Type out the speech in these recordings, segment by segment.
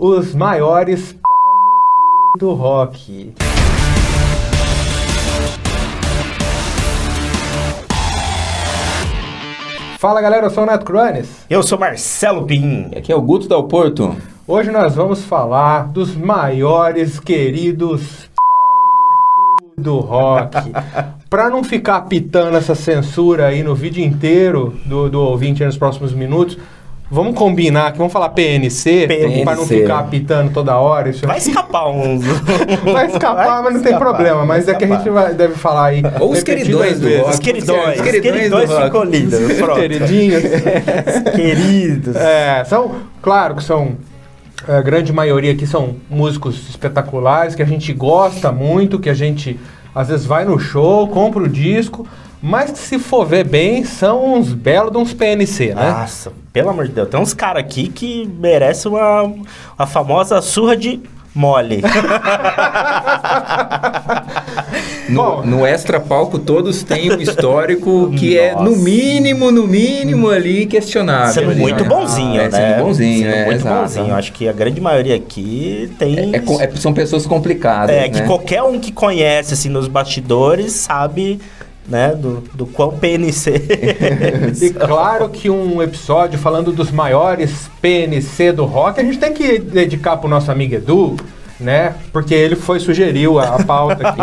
Os maiores do rock. Fala galera, eu sou o Neto Cruanes. Eu sou Marcelo Pim. E aqui é o Guto Dal Porto. Hoje nós vamos falar dos maiores queridos do rock. Pra não ficar pitando essa censura aí no vídeo inteiro do ouvinte nos próximos minutos, vamos combinar que vamos falar PNC. Pra não ficar pitando toda hora. Isso vai escapar uns. Vai escapar, mas não tem problema. Mas é que a gente deve falar aí. Ou os queridões do rock. Os queridões ficou lindo. Queridinhos. Queridos. Claro que são... A grande maioria aqui são músicos espetaculares, que a gente gosta muito, que a gente às vezes vai no show, compra o disco, mas que se for ver bem, são uns belos de uns PNC, né? Nossa, pelo amor de Deus, tem uns caras aqui que merecem a famosa surra de mole. No extra palco todos têm um histórico que é no mínimo ali questionável. Sendo muito bonzinho, né? Sendo bonzinho, muito exato. bonzinho. Acho que a grande maioria aqui tem... São pessoas complicadas, né? Que qualquer um que conhece, assim, nos bastidores, sabe... né, do quão PNC. E claro que um episódio falando dos maiores PNC do rock, a gente tem que dedicar pro nosso amigo Edu, né? Porque ele sugeriu a pauta aqui,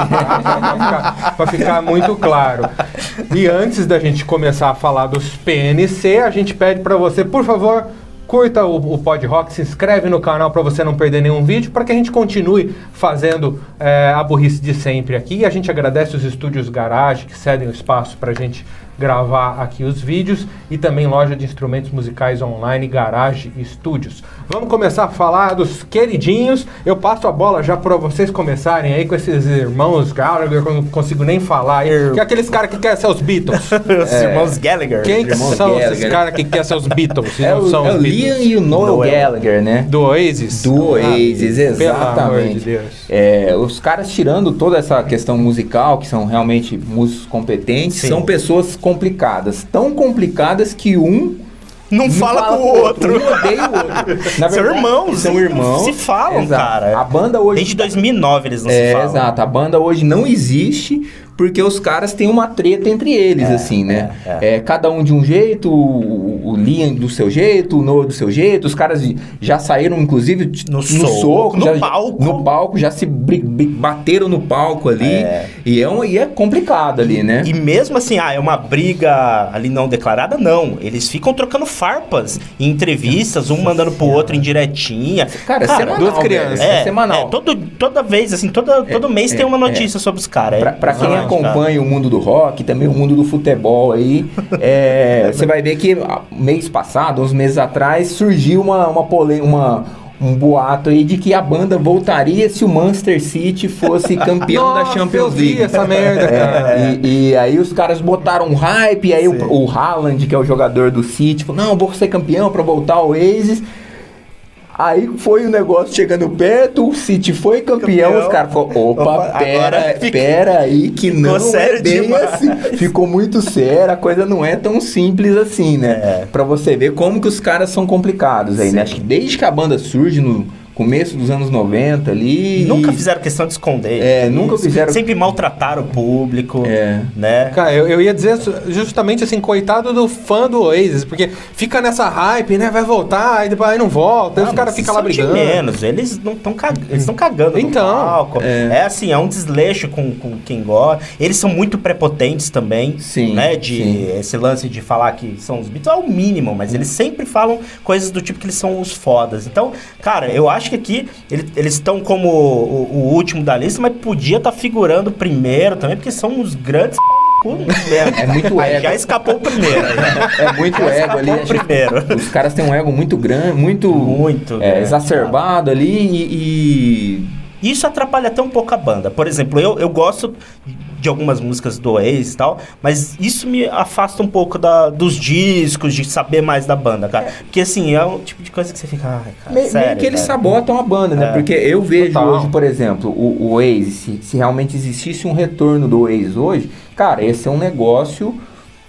para ficar muito claro. E antes da gente começar a falar dos PNC, a gente pede para você, por favor, curta o Pod Rock, se inscreve no canal para você não perder nenhum vídeo, para que a gente continue fazendo a burrice de sempre aqui. E a gente agradece os estúdios Garage, que cedem o espaço para a gente gravar aqui os vídeos, e também loja de instrumentos musicais online Garage Studios. Vamos começar a falar dos queridinhos. Eu passo a bola já para vocês começarem aí com esses irmãos Gallagher, que eu não consigo nem falar aí, que é aqueles caras que querem ser os Beatles. Os irmãos Gallagher. Quem são esses caras que querem ser os Beatles? É o Liam e o Noel Gallagher, né? Do Oasis? Do Oasis, exatamente. Pelo amor de Deus. Os caras, tirando toda essa questão musical, que são realmente músicos competentes, sim, são pessoas complicadas. Tão complicadas que um não fala com o outro. Um odeia o outro. Na verdade, são irmãos. Se falam, exato, cara. A banda hoje... Desde 2009 eles não se falam. Exato. A banda hoje não existe porque os caras têm uma treta entre eles, assim, né? Cada um de um jeito, o Liam do seu jeito, o Noah do seu jeito. Os caras já saíram, inclusive, no soco. Palco. No palco, já se bateram no palco ali. E é complicado ali, né? E mesmo assim, é uma briga ali não declarada, não. Eles ficam trocando farpas em entrevistas, um mandando pro outro em diretinha. Cara, semanal, duas crianças. É semanal. Toda vez, assim, todo mês tem uma notícia sobre os caras. Pra quem acompanha o mundo do rock, também o mundo do futebol aí, você vai ver que mês passado, uns meses atrás, surgiu um boato aí de que a banda voltaria se o Manchester City fosse campeão da Champions League. Essa merda, cara. E aí os caras botaram um hype, e aí o Haaland, que é o jogador do City, falou, não, vou ser campeão pra voltar ao Oasis. Aí foi o negócio chegando perto, o City foi campeão, os caras falaram, pera aí, que não é bem demais. Assim. Ficou muito sério, a coisa não é tão simples assim, né? Pra você ver como que os caras são complicados aí, né? Acho que desde que a banda surge no começo dos anos 90 ali... Nunca fizeram questão de esconder. Nunca fizeram... Sempre maltrataram o público, né? Cara, eu ia dizer justamente assim, coitado do fã do Oasis, porque fica nessa hype, né? Vai voltar, aí depois não volta, aí os caras ficam lá brigando. Menos, eles não estão eles estão cagando no palco. Assim, é um desleixo com quem gosta. Eles são muito prepotentes também, né? Esse lance de falar que são os Beatles é o mínimo, mas eles sempre falam coisas do tipo que eles são os fodas. Então, cara, eu acho que aqui eles estão como o último da lista, mas podia estar figurando primeiro também, porque são os grandes É muito ego. Já escapou o primeiro. É muito ego ali. Os caras têm um ego muito grande, muito exacerbado ali e... Isso atrapalha até um pouco a banda. Por exemplo, eu gosto de algumas músicas do Oasis e tal, mas isso me afasta um pouco dos discos, de saber mais da banda, cara. Porque assim, é um tipo de coisa que você fica, cara, sério, meio que eles sabotam a banda, né? Porque eu vejo hoje, por exemplo, o Oasis, se realmente existisse um retorno do Oasis hoje, cara, esse é um negócio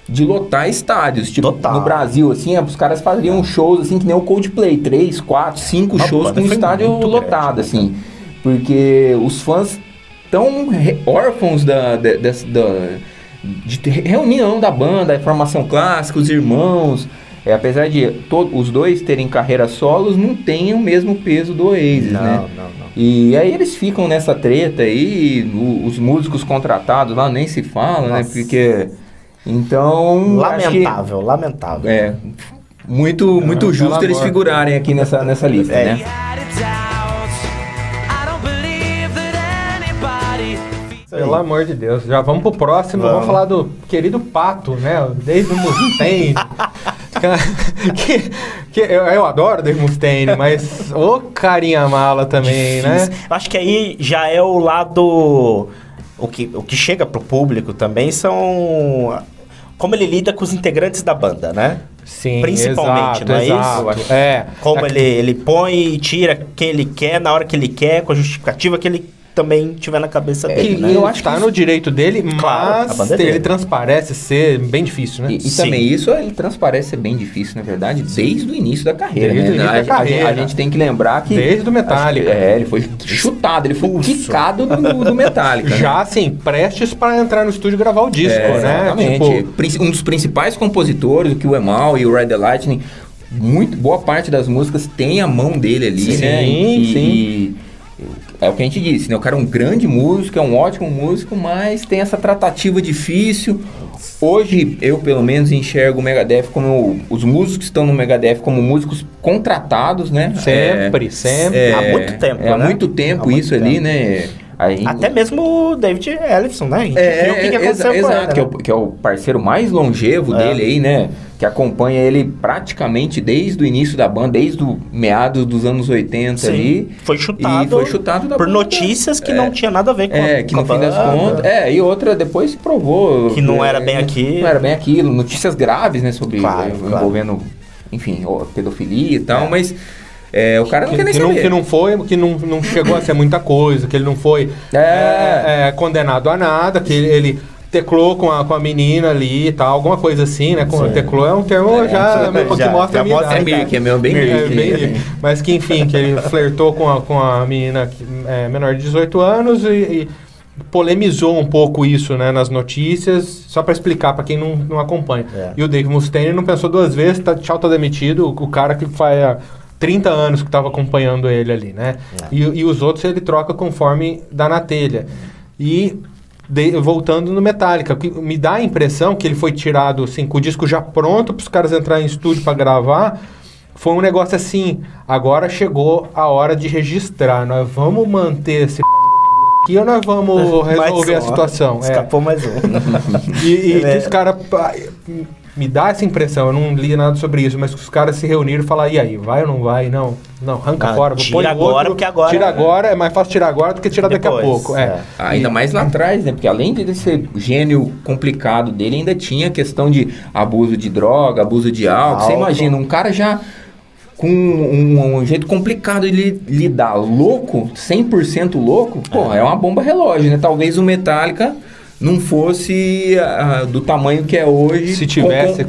de lotar estádios. Tipo, no Brasil, assim, os caras faziam shows, assim, que nem o Coldplay, 3, 4, 5 shows com um estádio lotado, grande, assim. Porque os fãs tão órfãos de reunião da banda, a formação clássica, os irmãos. Apesar de os dois terem carreiras solos, não tem o mesmo peso do Oasis, né? Não. E aí eles ficam nessa treta aí, os músicos contratados lá nem se fala, né? Porque... Então... Lamentável. Muito justo eles figurarem aqui nessa lista, né? Pelo amor de Deus. Já vamos pro próximo. Vamos falar do querido Pato, né? O Dave Mustaine. que eu adoro Dave Mustaine, mas o carinha mala também, difícil, né? Eu acho que aí já é o lado... O que chega pro público também são... Como ele lida com os integrantes da banda, né? Sim, principalmente, não é isso? Como ele põe e tira quem ele quer, na hora que ele quer, com a justificativa que ele também tiver na cabeça dele, né? Eu acho que tá no direito dele, mas ele transparece ser bem difícil, né? E também isso, ele transparece ser bem difícil, na verdade, desde o início da carreira, né? A gente tem que lembrar que... Desde o Metallica. Ele foi chutado, ele foi quicado do Metallica. Já, assim, prestes para entrar no estúdio e gravar o disco, né? Exatamente. Tipo... Um dos principais compositores, o Kill Em All e o Ride the Lightning, boa parte das músicas tem a mão dele ali, né? Sim. É o que a gente disse, né? O cara é um grande músico, é um ótimo músico, mas tem essa tratativa difícil. Hoje, eu pelo menos enxergo o Megadeth como... Os músicos que estão no Megadeth como músicos contratados, né? Sempre. Há muito tempo, há muito tempo isso ali, né? Aí, até mesmo o David Ellefson, né? A gente viu o que aconteceu com ele, né? Que é o parceiro mais longevo dele aí, né? Que acompanha ele praticamente desde o início da banda, desde o meados dos anos 80 ali. Foi chutado por notícias que não tinha nada a ver com a que no fim das contas... e outra depois se provou... Que não era bem aquilo. Não era bem aquilo. Notícias graves, né? Sobre envolvendo, enfim, pedofilia e tal, mas... o cara não quer nem saber. Que não chegou a ser muita coisa, que ele não foi condenado a nada, que ele teclou com a menina ali e tal, alguma coisa assim, né? Teclou é um termo que mostra a minha idade. É meio bem mas que, enfim, que ele flertou com a menina menor de 18 anos e polemizou um pouco isso, né, nas notícias, só para explicar para quem não acompanha. E o Dave Mustaine não pensou duas vezes, tá demitido, o cara que faz... 30 anos que estava acompanhando ele ali, né? E os outros ele troca conforme dá na telha. E voltando no Metallica, me dá a impressão que ele foi tirado assim, com o disco já pronto para os caras entrarem em estúdio para gravar. Foi um negócio assim, agora chegou a hora de registrar. Nós vamos manter esse aqui ou nós vamos resolver a situação? Escapou mais um. E que os caras... Me dá essa impressão, eu não li nada sobre isso, mas que os caras se reuniram e falaram, e aí, vai ou não vai? Não, arranca fora. Tira agora, porque agora... Tira agora, é mais fácil tirar agora do que tirar daqui a pouco. Ainda mais lá atrás, né? Porque além de ser gênio complicado dele, ainda tinha a questão de abuso de droga, abuso de álcool. Você imagina, um cara já... com um jeito complicado de lidar, louco, 100% louco, é uma bomba relógio, né? Talvez o Metallica não fosse do tamanho que é hoje. Se tivesse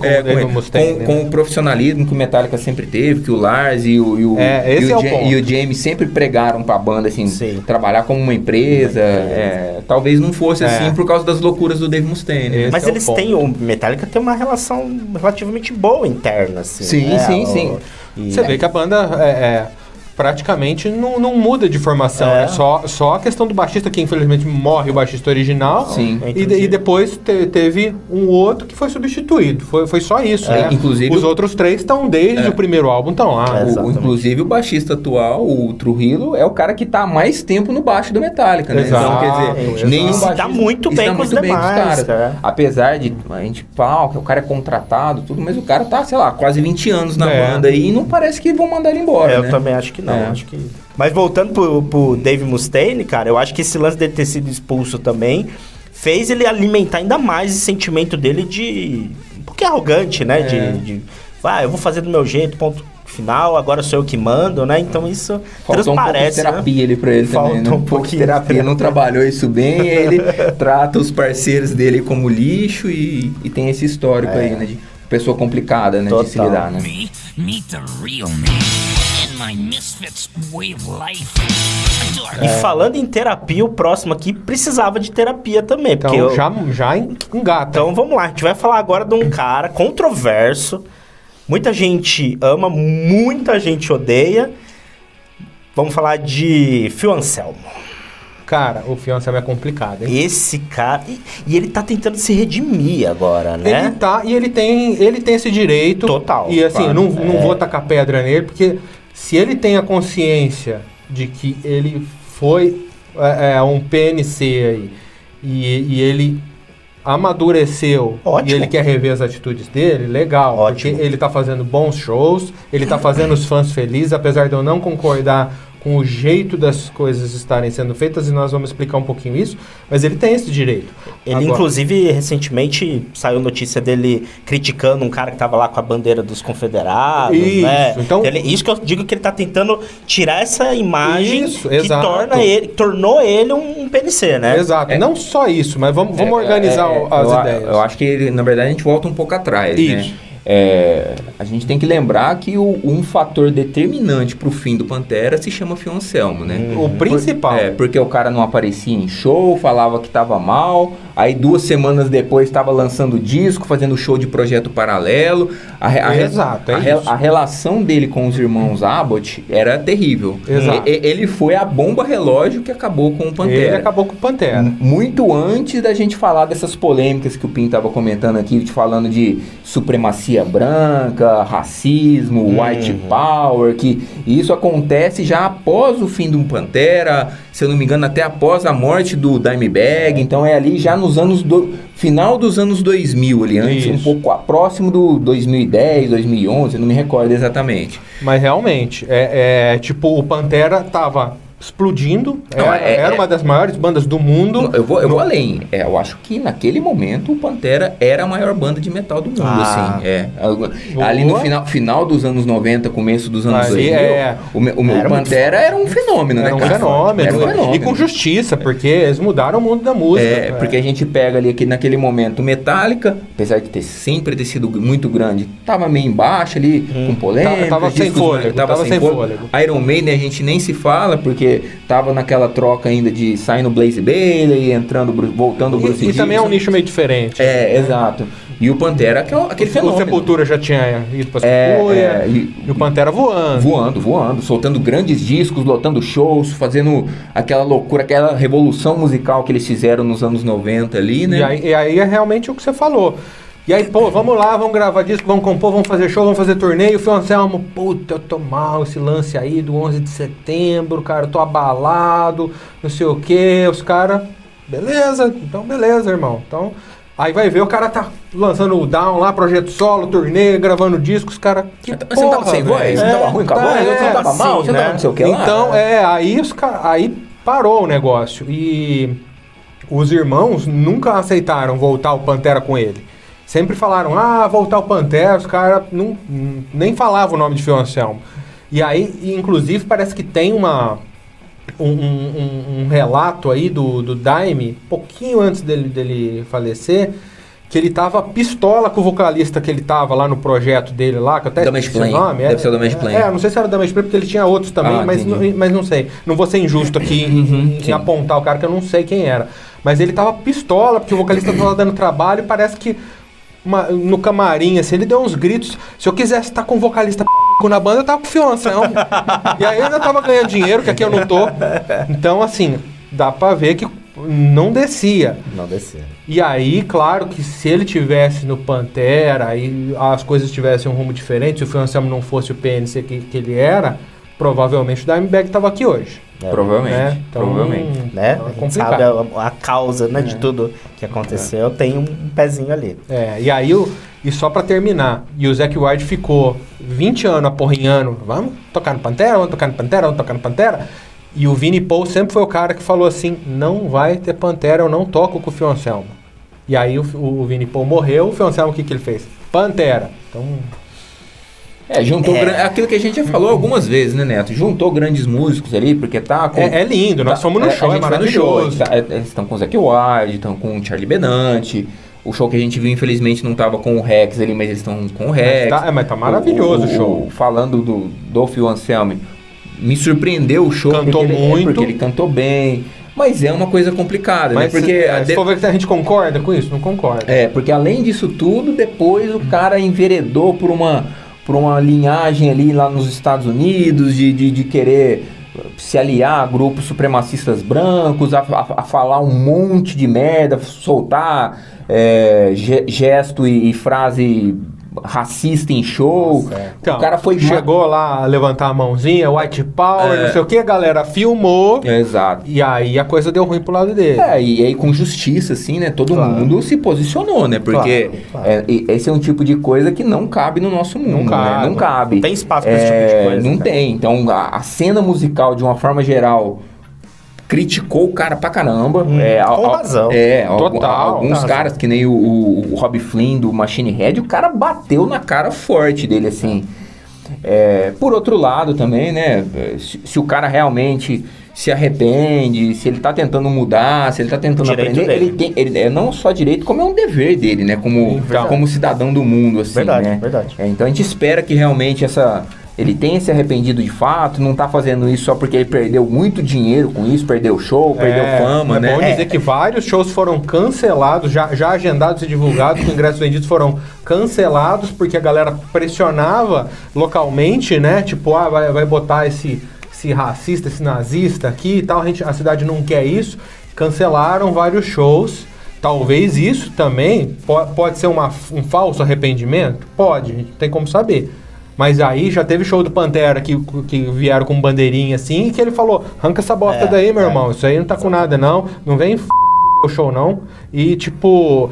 com o profissionalismo que o Metallica sempre teve, que o Lars e o James sempre pregaram pra banda, assim, trabalhar como uma empresa. Talvez não fosse assim por causa das loucuras do Dave Mustaine. Mas eles têm, o Metallica tem uma relação relativamente boa interna, assim. Sim. Você vê que a banda praticamente não muda de formação, né? Só a questão do baixista, que infelizmente morre o baixista original. Sim. E depois teve um outro que foi substituído. Foi só isso, né? Inclusive, os outros três estão desde o primeiro álbum, estão lá. Inclusive o baixista atual, o Trujillo, é o cara que está há mais tempo no baixo do Metallica, né? Exato. Então, quer dizer, nenhum baixista está muito bem com os demais. Apesar de a gente falar que o cara é contratado, tudo, mas o cara tá, sei lá, quase 20 anos na banda e não parece que vão mandar ele embora, Eu também acho que não. Acho que... Mas voltando pro Dave Mustaine, cara, eu acho que esse lance dele ter sido expulso também fez ele alimentar ainda mais esse sentimento dele de... um pouquinho arrogante, né? Eu vou fazer do meu jeito, ponto final, agora sou eu que mando, né? Então isso faltou transparece, um pouco de terapia ali pra ele também, né? Um pouco de terapia, não trabalhou isso bem, ele trata os parceiros dele como lixo e tem esse histórico aí, né? De pessoa complicada, né? Total. De se lidar, né? Meet the real me in my misfits way of life. E falando em terapia, o próximo aqui precisava de terapia também. Então porque já engata. Então vamos lá, a gente vai falar agora de um cara controverso. Muita gente ama, muita gente odeia. Vamos falar de Phil Anselmo. Cara, o Phil Anselmo é complicado, hein? Esse cara... E ele tá tentando se redimir agora, né? Ele tá, e ele tem esse direito. Total. E assim, claro, eu não vou tacar pedra nele, porque se ele tem a consciência de que ele foi um PNC aí, e ele amadureceu, ótimo. E ele quer rever as atitudes dele, legal. Ótimo. Porque ele tá fazendo bons shows, ele tá fazendo os fãs felizes, apesar de eu não concordar com o jeito das coisas estarem sendo feitas, e nós vamos explicar um pouquinho isso, mas ele tem esse direito. Ele, agora, inclusive, recentemente saiu notícia dele criticando um cara que tava lá com a bandeira dos confederados, isso, né? Então, isso que eu digo, que ele tá tentando tirar essa imagem isso, que exato. tornou ele um PNC, né? Exato, não só isso, mas vamos organizar as ideias. Eu acho que ele, na verdade, a gente volta um pouco atrás, isso. né? A gente tem que lembrar que um fator determinante pro fim do Pantera se chama Phil Anselmo, né? O principal. Porque o cara não aparecia em show, falava que tava mal, aí 2 semanas depois estava lançando disco, fazendo show de projeto paralelo. Exato, a relação dele com os irmãos Abbott era terrível. Exato. Ele foi a bomba relógio que acabou com o Pantera. Ele acabou com o Pantera. Muito antes da gente falar dessas polêmicas que o Pim estava comentando aqui, falando de supremacia branca, racismo, white power, que isso acontece já após o fim do Pantera, se eu não me engano, até após a morte do Dimebag, então é ali já nos final dos anos 2000, ali antes, isso. um pouco próximo do 2010, 2011, eu não me recordo exatamente. Mas realmente, tipo, o Pantera tava explodindo, era uma das maiores bandas do mundo. Eu vou além. Eu acho que naquele momento o Pantera era a maior banda de metal do mundo, assim. Ali no final dos anos 90, começo dos anos 2000, o Pantera era um fenômeno, era né, um cara? fenômeno. Era um fenômeno. E com justiça, porque eles mudaram o mundo da música. Porque a gente pega ali naquele momento Metallica, apesar de sempre ter sido muito grande, tava meio embaixo ali, com polêmica. Tava sem fôlego. Tava sem fôlego. Iron Maiden a gente nem se fala, porque tava naquela troca ainda de saindo Blaze Bayley, voltando o Bruce Dickinson. E também é um nicho meio diferente. Exato. E o Pantera, aquele fenômeno. O Sepultura já tinha ido pra Sepultura, e o Pantera voando. Soltando grandes discos, lotando shows, fazendo aquela loucura, aquela revolução musical que eles fizeram nos anos 90 ali, né? E aí é realmente o que você falou. E aí, pô, vamos lá, vamos gravar disco, vamos compor, vamos fazer show, vamos fazer torneio. O Phil Anselmo, puta, eu tô mal, esse lance aí do 11 de setembro, cara, eu tô abalado, não sei o quê. Os caras, beleza, irmão. Então, aí vai ver, o cara tá lançando o Down lá, projeto solo, torneio, gravando discos, os caras, que porra, você não tava sem voz? Você não tava ruim com a voz? Você não tava mal? Você não tava não sei o que lá? Então, aí parou o negócio. E os irmãos nunca aceitaram voltar o Pantera com ele. Sempre falaram, voltar o Pantera, os caras nem falavam o nome de Phil Anselmo. E aí, inclusive, parece que tem um relato aí do Daime, pouquinho antes dele falecer, que ele tava pistola com o vocalista que ele tava lá no projeto dele lá, que eu até esqueci o nome. Deve ser o Damage Plan. Não sei se era o Damage Plan, porque ele tinha outros também, mas não sei. Não vou ser injusto aqui em apontar o cara, que eu não sei quem era. Mas ele tava pistola, porque o vocalista tava dando trabalho, e parece que no camarim, assim, ele deu uns gritos. Se eu quisesse estar com o vocalista na banda, eu tava com o Phil Anselmo. E aí eu ainda tava ganhando dinheiro, que aqui eu não tô. Então, assim, dá pra ver que não descia. E aí, claro que se ele tivesse no Pantera, aí as coisas tivessem um rumo diferente, se o Phil Anselmo não fosse o PNC que ele era, provavelmente o Dimebag tava aqui hoje. Provavelmente. Né? Então, provavelmente. Né? A gente sabe a causa, né, de tudo que aconteceu, tem um pezinho ali. E aí, e só pra terminar, e o Zakk Wylde ficou 20 anos aporrinhando, vamos tocar no Pantera. E o Vinnie Paul sempre foi o cara que falou assim, não vai ter Pantera, eu não toco com o Phil Anselmo. E aí o Vinnie Paul morreu, o Phil Anselmo, o que ele fez? Pantera. Então... Juntou aquilo que a gente já falou algumas vezes, né, Neto? Juntou grandes músicos ali, porque tá com... É lindo, nós fomos no show, é maravilhoso. Eles estão com o Zakk Wylde, estão com o Charlie Benante. O show que a gente viu, infelizmente, não tava com o Rex ali, mas eles estão com o Rex. Mas tá maravilhoso o show. Falando do Phil Anselmi, me surpreendeu o show. Cantou muito. Porque ele cantou bem. Mas é uma coisa complicada, mas né? Porque se for ver que a gente concorda com isso, não concorda. Porque além disso tudo, depois o cara enveredou por uma linhagem ali lá nos Estados Unidos de querer se aliar a grupos supremacistas brancos, a falar um monte de merda, soltar gesto e frase racista em show. Então, o cara chegou lá a levantar a mãozinha, white power, não sei o que, a galera filmou. Exato. E aí a coisa deu ruim pro lado dele. E aí com justiça, assim, né? Todo mundo se posicionou, né? Porque esse é um tipo de coisa que não cabe no nosso mundo, né? Não cabe. Não tem espaço pra esse tipo de coisa. Não tem. Então, a cena musical, de uma forma geral, criticou o cara pra caramba. Com razão. Total. Alguns caras, que nem o Rob Flynn do Machine Head, o cara bateu na cara forte dele, assim. Por outro lado também, né? Se o cara realmente se arrepende, se ele tá tentando mudar, se ele tá tentando aprender, ele é não só direito, como é um dever dele, né? Como cidadão do mundo, assim, né? Verdade. Então a gente espera que realmente ele tenha se arrependido de fato, não tá fazendo isso só porque ele perdeu muito dinheiro com isso, perdeu show, perdeu fama, né? É bom dizer que vários shows foram cancelados, já agendados e divulgados, que ingressos vendidos foram cancelados, porque a galera pressionava localmente, né? Tipo, vai botar esse racista, esse nazista aqui e tal, a cidade não quer isso. Cancelaram vários shows. Talvez isso também pode ser um falso arrependimento? Pode, a gente não tem como saber. Mas aí já teve show do Pantera que vieram com bandeirinha assim, e que ele falou, arranca essa bosta daí, meu irmão, isso aí não tá com nada não vem o show não. E tipo,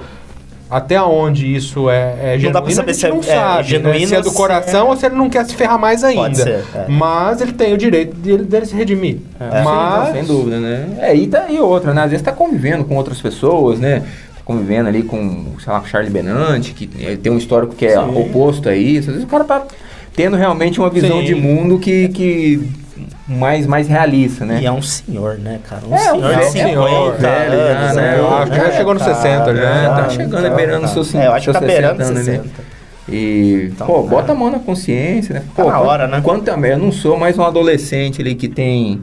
até onde isso é genuíno, dá pra saber a gente não sabe, genuíno, né? Se é do coração ou se ele não quer se ferrar mais ainda. Pode ser, Mas ele tem o direito dele se redimir. Mas... Sim, sem dúvida, né? E outra, né? Às vezes tá convivendo com outras pessoas, né? Convivendo ali com, sei lá, com Charlie Benante, que tem um histórico que é oposto a isso. Às vezes o cara tá tendo realmente uma visão de mundo que mais realista, né? E é um senhor, né, cara? Um senhor velho, né? Eu acho que já chegou nos 60, já. Tá chegando, beirando os seus 50. Eu acho que tá beirando 60. Né? E, então, bota a mão na consciência, né? Tá na hora, né? Eu não sou mais um adolescente ali que tem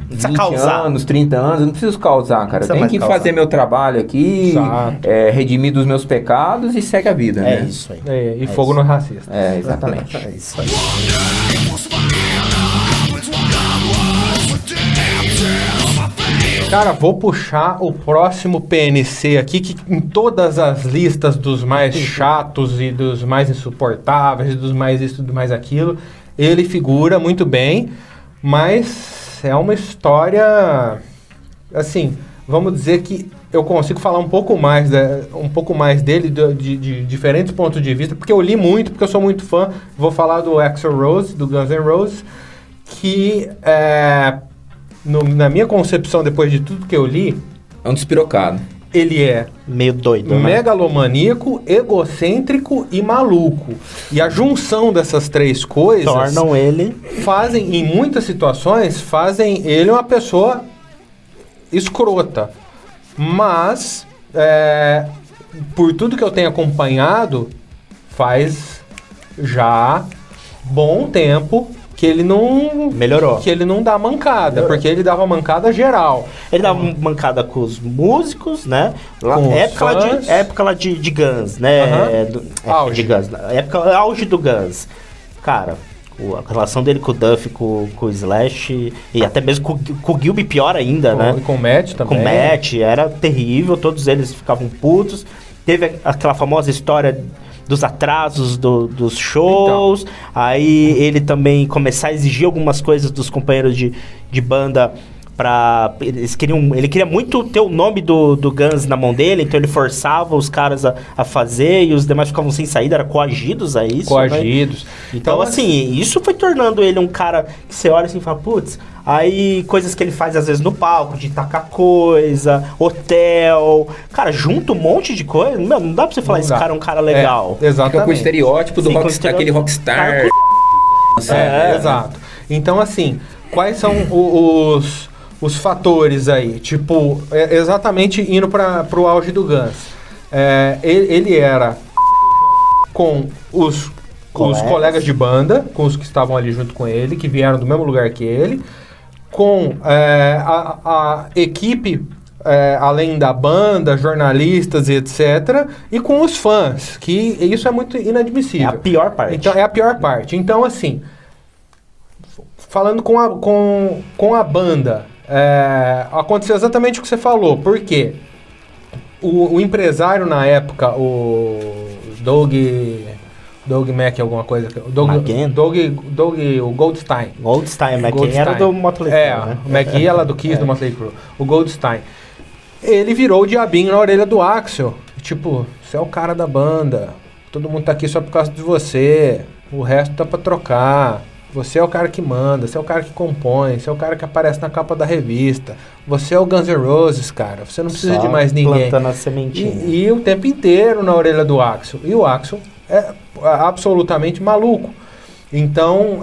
20 anos, 30 anos, eu não preciso causar, cara. Eu tenho que fazer meu trabalho aqui, redimir dos meus pecados e segue a vida, né? É isso aí. E fogo no racista. Exatamente. É isso aí. Cara, vou puxar o próximo PNC aqui, que em todas as listas dos mais chatos e dos mais insuportáveis, dos mais isso, do mais aquilo, ele figura muito bem, mas é uma história, assim, vamos dizer que eu consigo falar um pouco mais dele, de diferentes pontos de vista, porque eu li muito, porque eu sou muito fã. Vou falar do Axl Rose, do Guns N' Roses, que na minha concepção, depois de tudo que eu li... É um despirocado. Ele é... meio doido, né? Megalomaníaco, egocêntrico e maluco. E a junção dessas três coisas... tornam ele... em muitas situações, fazem ele uma pessoa escrota. Mas, por tudo que eu tenho acompanhado, faz já bom tempo... que ele não... melhorou. Que ele não dá mancada, porque ele dava mancada geral. Ele dava mancada com os músicos, né? Época lá de Guns, né? Auge. De Guns. Auge do Guns. Cara, a relação dele com o Duff, com o Slash, e até mesmo com o Gilby pior ainda, né? E com o Matt também. Com o Matt, era terrível, todos eles ficavam putos. Teve aquela famosa história... dos atrasos dos shows, então. Aí ele também começar a exigir algumas coisas dos companheiros de banda Ele queria muito ter o nome do Guns na mão dele, então ele forçava os caras a fazer e os demais ficavam sem saída, eram coagidos a isso. Coagidos. Né? Então, assim, isso foi tornando ele um cara que você olha assim e fala, putz, aí coisas que ele faz às vezes no palco, de tacar coisa, hotel, cara, junta um monte de coisa, meu, não dá pra você falar esse cara é um cara legal. Exatamente. Fica com o estereótipo do rockstar, aquele rockstar. Exato. Então, assim, quais são os fatores aí? Tipo, exatamente indo pro auge do Guns. Ele era com os colegas de banda, com os que estavam ali junto com ele, que vieram do mesmo lugar que ele, com a equipe, além da banda, jornalistas e etc., e com os fãs, que isso é muito inadmissível. É a pior parte. Então, é a pior parte. Então, assim, falando com a banda, aconteceu exatamente o que você falou. Por quê? O empresário na época, o Doug Mack, alguma coisa. O Goldstein. Goldstein, McKen era do Motley Crue, né? O McKen era do Kiss, do Motley Crue. O Goldstein. Ele virou o diabinho na orelha do Axl. Tipo, você é o cara da banda. Todo mundo tá aqui só por causa de você. O resto tá pra trocar. Você é o cara que manda, você é o cara que compõe, você é o cara que aparece na capa da revista. Você é o Guns N' Roses, cara. Você não precisa de mais ninguém. Plantando a sementinha. E o tempo inteiro na orelha do Axl. E o Axl é absolutamente maluco. Então,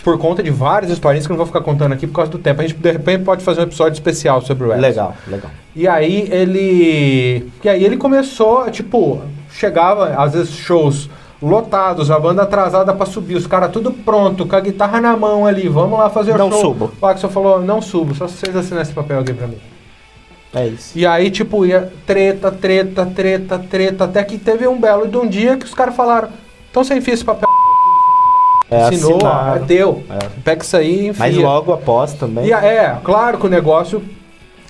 por conta de várias historinhas que eu não vou ficar contando aqui por causa do tempo, a gente de repente pode fazer um episódio especial sobre o Axl. Legal. E aí ele começou, tipo, chegava, às vezes, shows lotados, a banda atrasada pra subir, os caras tudo pronto, com a guitarra na mão ali, vamos lá fazer o show. Não subo. O Axl falou, não subo, só se vocês assinem esse papel aqui pra mim. É isso. E aí, tipo, ia treta, até que teve um belo de um dia que os caras falaram, então você enfia esse papel, assinou, é teu, pega isso aí e enfia. Mas logo após também. E claro que o negócio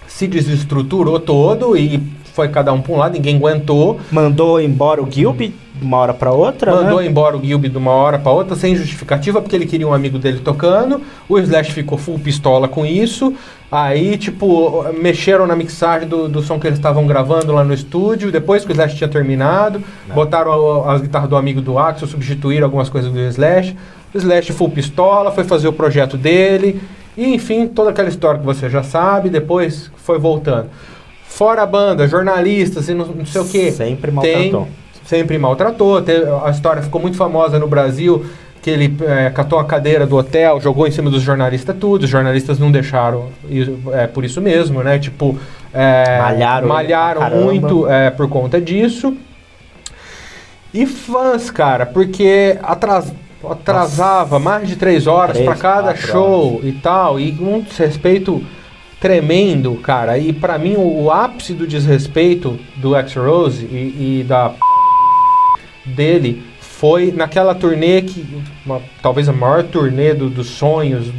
se desestruturou todo e foi cada um pra um lado, ninguém aguentou. Mandou embora o Gilby de uma hora pra outra, Mandou embora o Gilby de uma hora pra outra, sem justificativa, porque ele queria um amigo dele tocando. O Slash ficou full pistola com isso. Aí, tipo, mexeram na mixagem do som que eles estavam gravando lá no estúdio. Depois que o Slash tinha terminado, botaram as guitarras do amigo do Axl, substituíram algumas coisas do Slash. O Slash full pistola, foi fazer o projeto dele. E, enfim, toda aquela história que você já sabe. Depois foi voltando. Fora a banda, jornalistas e não sei o quê. Sempre maltratou. A história ficou muito famosa no Brasil, que ele catou a cadeira do hotel, jogou em cima dos jornalistas tudo. Os jornalistas não deixaram, por isso mesmo, né? Tipo, malharam muito por conta disso. E fãs, cara, porque atrasava mais de 3 horas para cada show e tal, e um desrespeito tremendo, cara. E pra mim o ápice do desrespeito do Axl Rose e da dele foi naquela turnê talvez a maior turnê dos sonhos,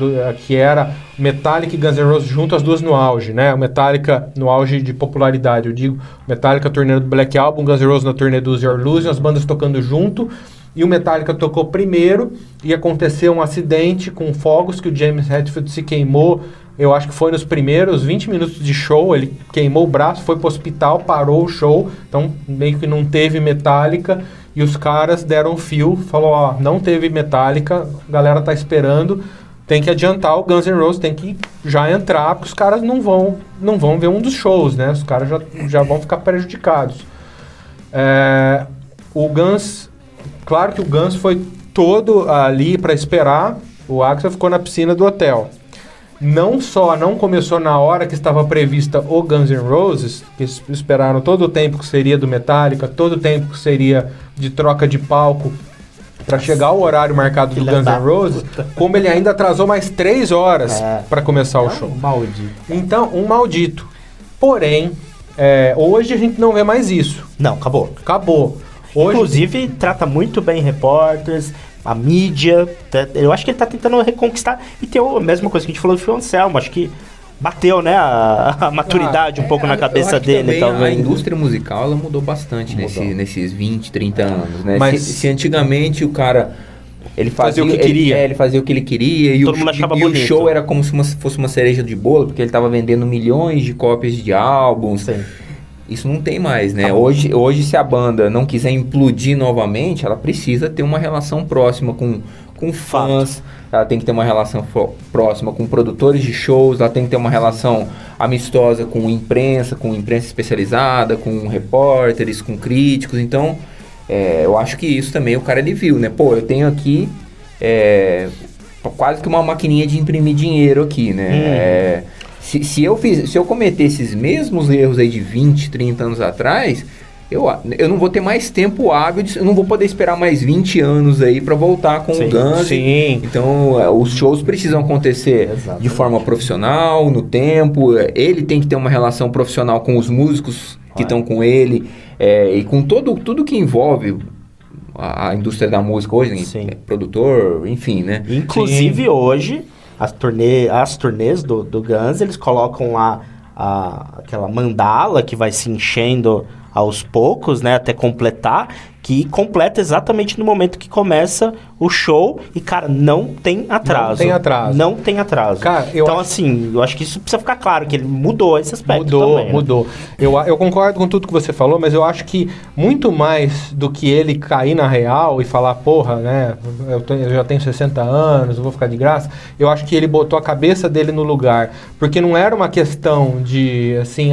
que era Metallica e Guns N' Roses junto, as duas no auge, né? O Metallica no auge de popularidade, eu digo, Metallica turnê do Black Album, Guns N' Roses na turnê do Use Your Illusion, as bandas tocando junto, e o Metallica tocou primeiro, e aconteceu um acidente com fogos, que o James Hetfield se queimou. Eu acho que foi nos primeiros 20 minutos de show, ele queimou o braço, foi pro hospital, parou o show, então meio que não teve Metallica, e os caras deram fio, falou, não teve Metallica, a galera tá esperando, tem que adiantar o Guns N' Roses, tem que já entrar, porque os caras não vão ver um dos shows, né? Os caras já vão ficar prejudicados. O Guns, claro que o Guns foi todo ali para esperar, o Axl ficou na piscina do hotel. Não só não começou na hora que estava prevista o Guns N' Roses, que esperaram todo o tempo que seria do Metallica, todo o tempo que seria de troca de palco para chegar ao horário marcado do Guns N' Roses, como ele ainda atrasou mais 3 horas para começar o show. Maldito. Então, um maldito. Porém, hoje a gente não vê mais isso. Não, acabou. Hoje, inclusive, trata muito bem repórteres, a mídia. Eu acho que ele tá tentando reconquistar. E tem a mesma coisa que a gente falou do Phil Anselmo. Acho que bateu, né, a maturidade um pouco na cabeça dele. Talvez. A indústria musical ela mudou bastante nesses 20, 30 anos, né? Mas se antigamente o cara Ele fazia o que queria. Ele fazia o que ele queria. E todo mundo achava bonito. O show era como se fosse uma cereja de bolo, porque ele estava vendendo milhões de cópias de álbuns. Sim. Isso não tem mais, né? Hoje, se a banda não quiser implodir novamente, ela precisa ter uma relação próxima com fãs, ela tem que ter uma relação próxima com produtores de shows, ela tem que ter uma relação amistosa com imprensa especializada, com repórteres, com críticos. Então, eu acho que isso também o cara ele viu, né? Pô, eu tenho aqui quase que uma maquininha de imprimir dinheiro aqui, né? Se eu cometer esses mesmos erros aí de 20, 30 anos atrás, eu não vou ter mais tempo hábil, eu não vou poder esperar mais 20 anos aí para voltar com o Guns. Sim. Então, os shows precisam acontecer de forma profissional, no tempo. Ele tem que ter uma relação profissional com os músicos que estão com ele, e com tudo que envolve a indústria da música hoje, né? Produtor, enfim, né? Inclusive hoje, as turnês do Guns, eles colocam lá aquela mandala que vai se enchendo aos poucos, né, até completar, que completa exatamente no momento que começa o show e, cara, não tem atraso. Não tem atraso. Cara, assim, eu acho que isso precisa ficar claro, que ele mudou esse aspecto também. Mudou. Eu concordo com tudo que você falou, mas eu acho que muito mais do que ele cair na real e falar, porra, né, eu já tenho 60 anos, eu vou ficar de graça, eu acho que ele botou a cabeça dele no lugar. Porque não era uma questão de, assim,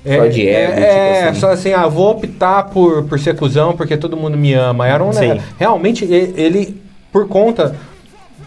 só de ego, tipo assim. Só assim, vou optar por ser cuzão porque todo mundo me ama. Realmente, ele, por conta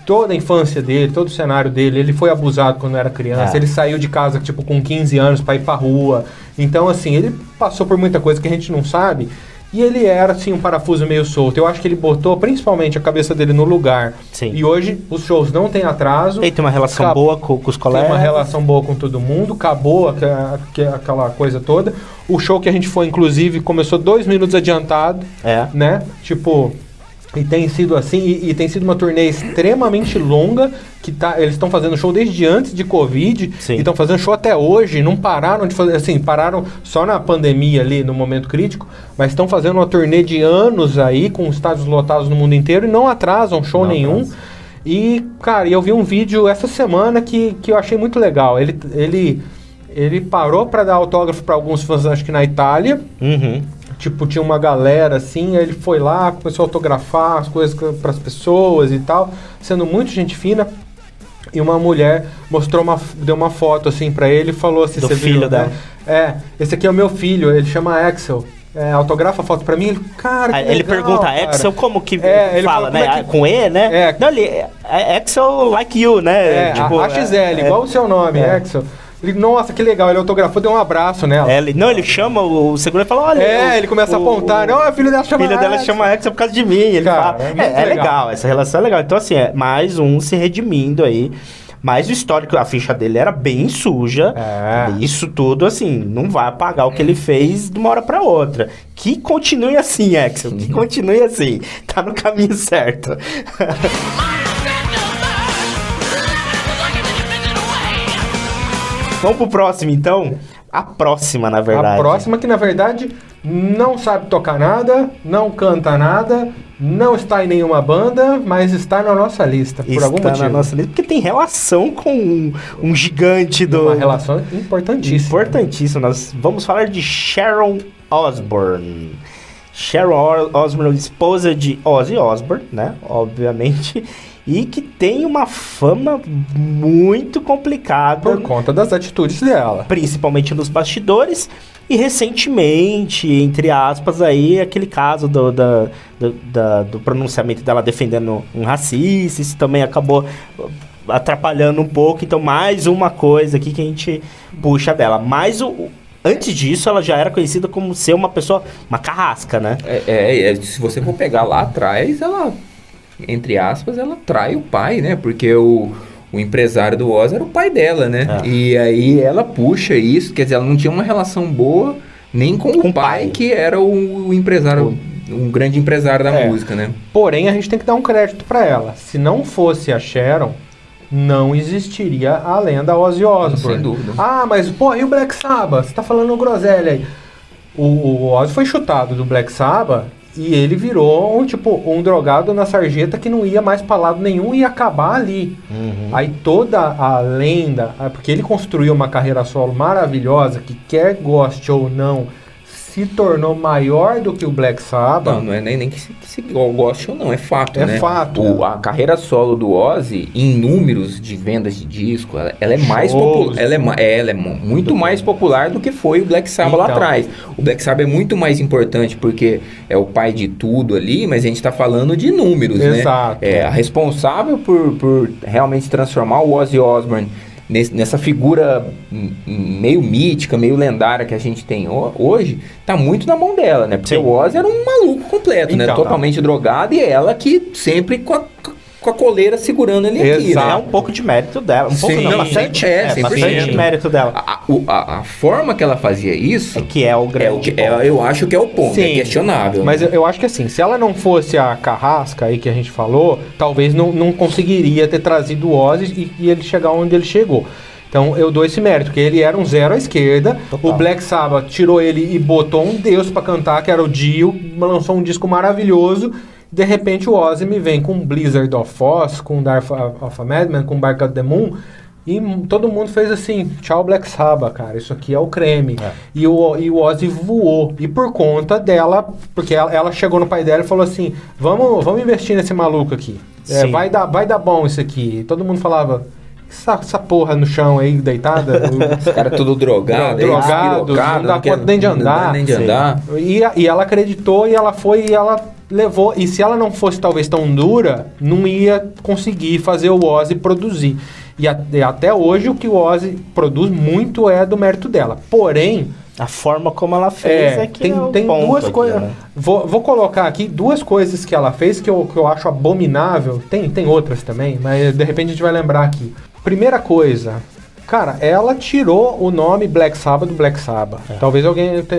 toda a infância dele, todo o cenário dele, ele foi abusado quando era criança, ele saiu de casa, tipo, com 15 anos pra ir pra rua. Então, assim, ele passou por muita coisa que a gente não sabe. E ele era, assim, um parafuso meio solto. Eu acho que ele botou, principalmente, a cabeça dele no lugar. Sim. E hoje, os shows não têm atraso. Ele tem uma relação boa com os colegas. Tem uma relação boa com todo mundo. Acabou aquela coisa toda. O show que a gente foi, inclusive, começou 2 minutos adiantado. Né? Tipo... E tem sido assim, e tem sido uma turnê extremamente longa, que eles estão fazendo show desde antes de Covid, e estão fazendo show até hoje, não pararam de fazer, assim, pararam só na pandemia ali, no momento crítico, mas estão fazendo uma turnê de anos aí, com estádios lotados no mundo inteiro, e não atrasam show nenhum. E, cara, eu vi um vídeo essa semana que eu achei muito legal. Ele parou para dar autógrafo para alguns fãs, acho que na Itália. Tipo, tinha uma galera assim, aí ele foi lá, começou a autografar as coisas para as pessoas e tal, sendo muito gente fina. E uma mulher deu uma foto assim para ele e falou assim... Do filho dela. Esse aqui é o meu filho, ele chama Axel. Autografa a foto pra mim, ele, cara, ele legal, pergunta, Axel, como que fala, né? Com E, né? Não, ele Axel like you, né? Tipo, AXL, igual o seu nome, Axel. Ele, nossa, que legal, ele autografou, deu um abraço nela. Ele chama o segurança e fala, olha... ele começa a apontar, não, a filha dela chama Axel. Dela chama Axel por causa de mim. Ele fala, é legal, essa relação é legal. Então, assim, mais um se redimindo aí. Mas o histórico, a ficha dele era bem suja. Isso tudo, assim, não vai apagar o que ele fez de uma hora pra outra. Que continue assim, Axel. Que continue assim. Tá no caminho certo. Vamos pro próximo, então? A próxima, na verdade. A próxima que, na verdade, não sabe tocar nada, não canta nada, não está em nenhuma banda, mas está na nossa lista, por algum motivo. Está na nossa lista, porque tem relação com um gigante do... Uma relação importantíssima. Importantíssima. Nós vamos falar de Sharon Osbourne. Sharon Osbourne, esposa de Ozzy Osbourne, né? Obviamente... E que tem uma fama muito complicada. Por conta das atitudes dela. Principalmente nos bastidores. E recentemente, entre aspas, aí, aquele caso do pronunciamento dela defendendo um racista. Isso também acabou atrapalhando um pouco. Então, mais uma coisa aqui que a gente puxa dela. Mas antes disso, ela já era conhecida como ser uma pessoa, uma carrasca, né? Se você for pegar lá atrás, ela... Entre aspas, ela trai o pai, né? Porque o empresário do Ozzy era o pai dela, né? E aí ela puxa isso, quer dizer, ela não tinha uma relação boa nem com o pai, que era o empresário, um grande empresário da música, né? Porém, a gente tem que dar um crédito pra ela. Se não fosse a Sharon, não existiria a lenda Ozzy Osbourne. Sem dúvida. Mas, e o Black Sabbath? Você tá falando groselha aí. O Ozzy foi chutado do Black Sabbath E ele virou um drogado na sarjeta que não ia mais pra lado nenhum e ia acabar ali. Aí toda a lenda, porque ele construiu uma carreira solo maravilhosa, que quer goste ou não, se tornou maior do que o Black Sabbath. Não é nem que se goste ou não, é fato, né? É fato. A carreira solo do Ozzy, em números de vendas de disco, ela é mais popular. Ela é muito mais popular do que foi o Black Sabbath lá atrás. O Black Sabbath é muito mais importante porque é o pai de tudo ali, mas a gente está falando de números, né? Exato. A responsável por realmente transformar o Ozzy Osbourne nessa figura meio mítica, meio lendária que a gente tem hoje, tá muito na mão dela, né? Porque o Ozzy era um maluco completo, né? Totalmente drogado, e ela que sempre com a coleira segurando ele aqui, né? É um pouco de mérito dela. Bastante mérito dela. A forma que ela fazia isso... que é o grande eu acho que é o ponto, é questionável. Mas eu acho que assim, se ela não fosse a carrasca aí que a gente falou, talvez não conseguiria ter trazido o Ozzy e ele chegar onde ele chegou. Então eu dou esse mérito, porque ele era um zero à esquerda. Total. O Black Sabbath tirou ele e botou um deus pra cantar, que era o Dio, lançou um disco maravilhoso. De repente o Ozzy me vem com Blizzard of Oz, com Dark of a Madman, com Bark of the Moon, e todo mundo fez assim, tchau Black Sabbath, cara, isso aqui é o creme. E o Ozzy voou, e por conta dela, porque ela chegou no pai dela e falou assim, vamos investir nesse maluco aqui, vai dar bom isso aqui. E todo mundo falava, essa porra no chão aí, deitada. Os caras tudo drogado, não dá conta nem de andar. E ela acreditou, e ela foi, e ela levou, e se ela não fosse talvez tão dura, não ia conseguir fazer o Ozzy produzir. E até hoje o que o Ozzy produz muito é do mérito dela. Porém, a forma como ela fez tem duas coisas. Né? Vou colocar aqui duas coisas que ela fez que eu acho abominável. Tem outras também, mas de repente a gente vai lembrar aqui. Primeira coisa, cara, ela tirou o nome Black Sabbath do Black Sabbath. Talvez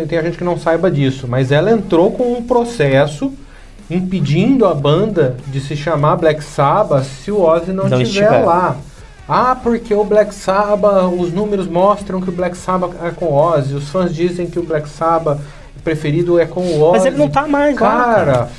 tenha gente que não saiba disso, mas ela entrou com um processo impedindo a banda de se chamar Black Sabbath se o Ozzy não estiver lá. Porque o Black Sabbath, os números mostram que o Black Sabbath é com o Ozzy, os fãs dizem que o Black Sabbath preferido é com o Ozzy. Mas ele não tá mais lá, cara.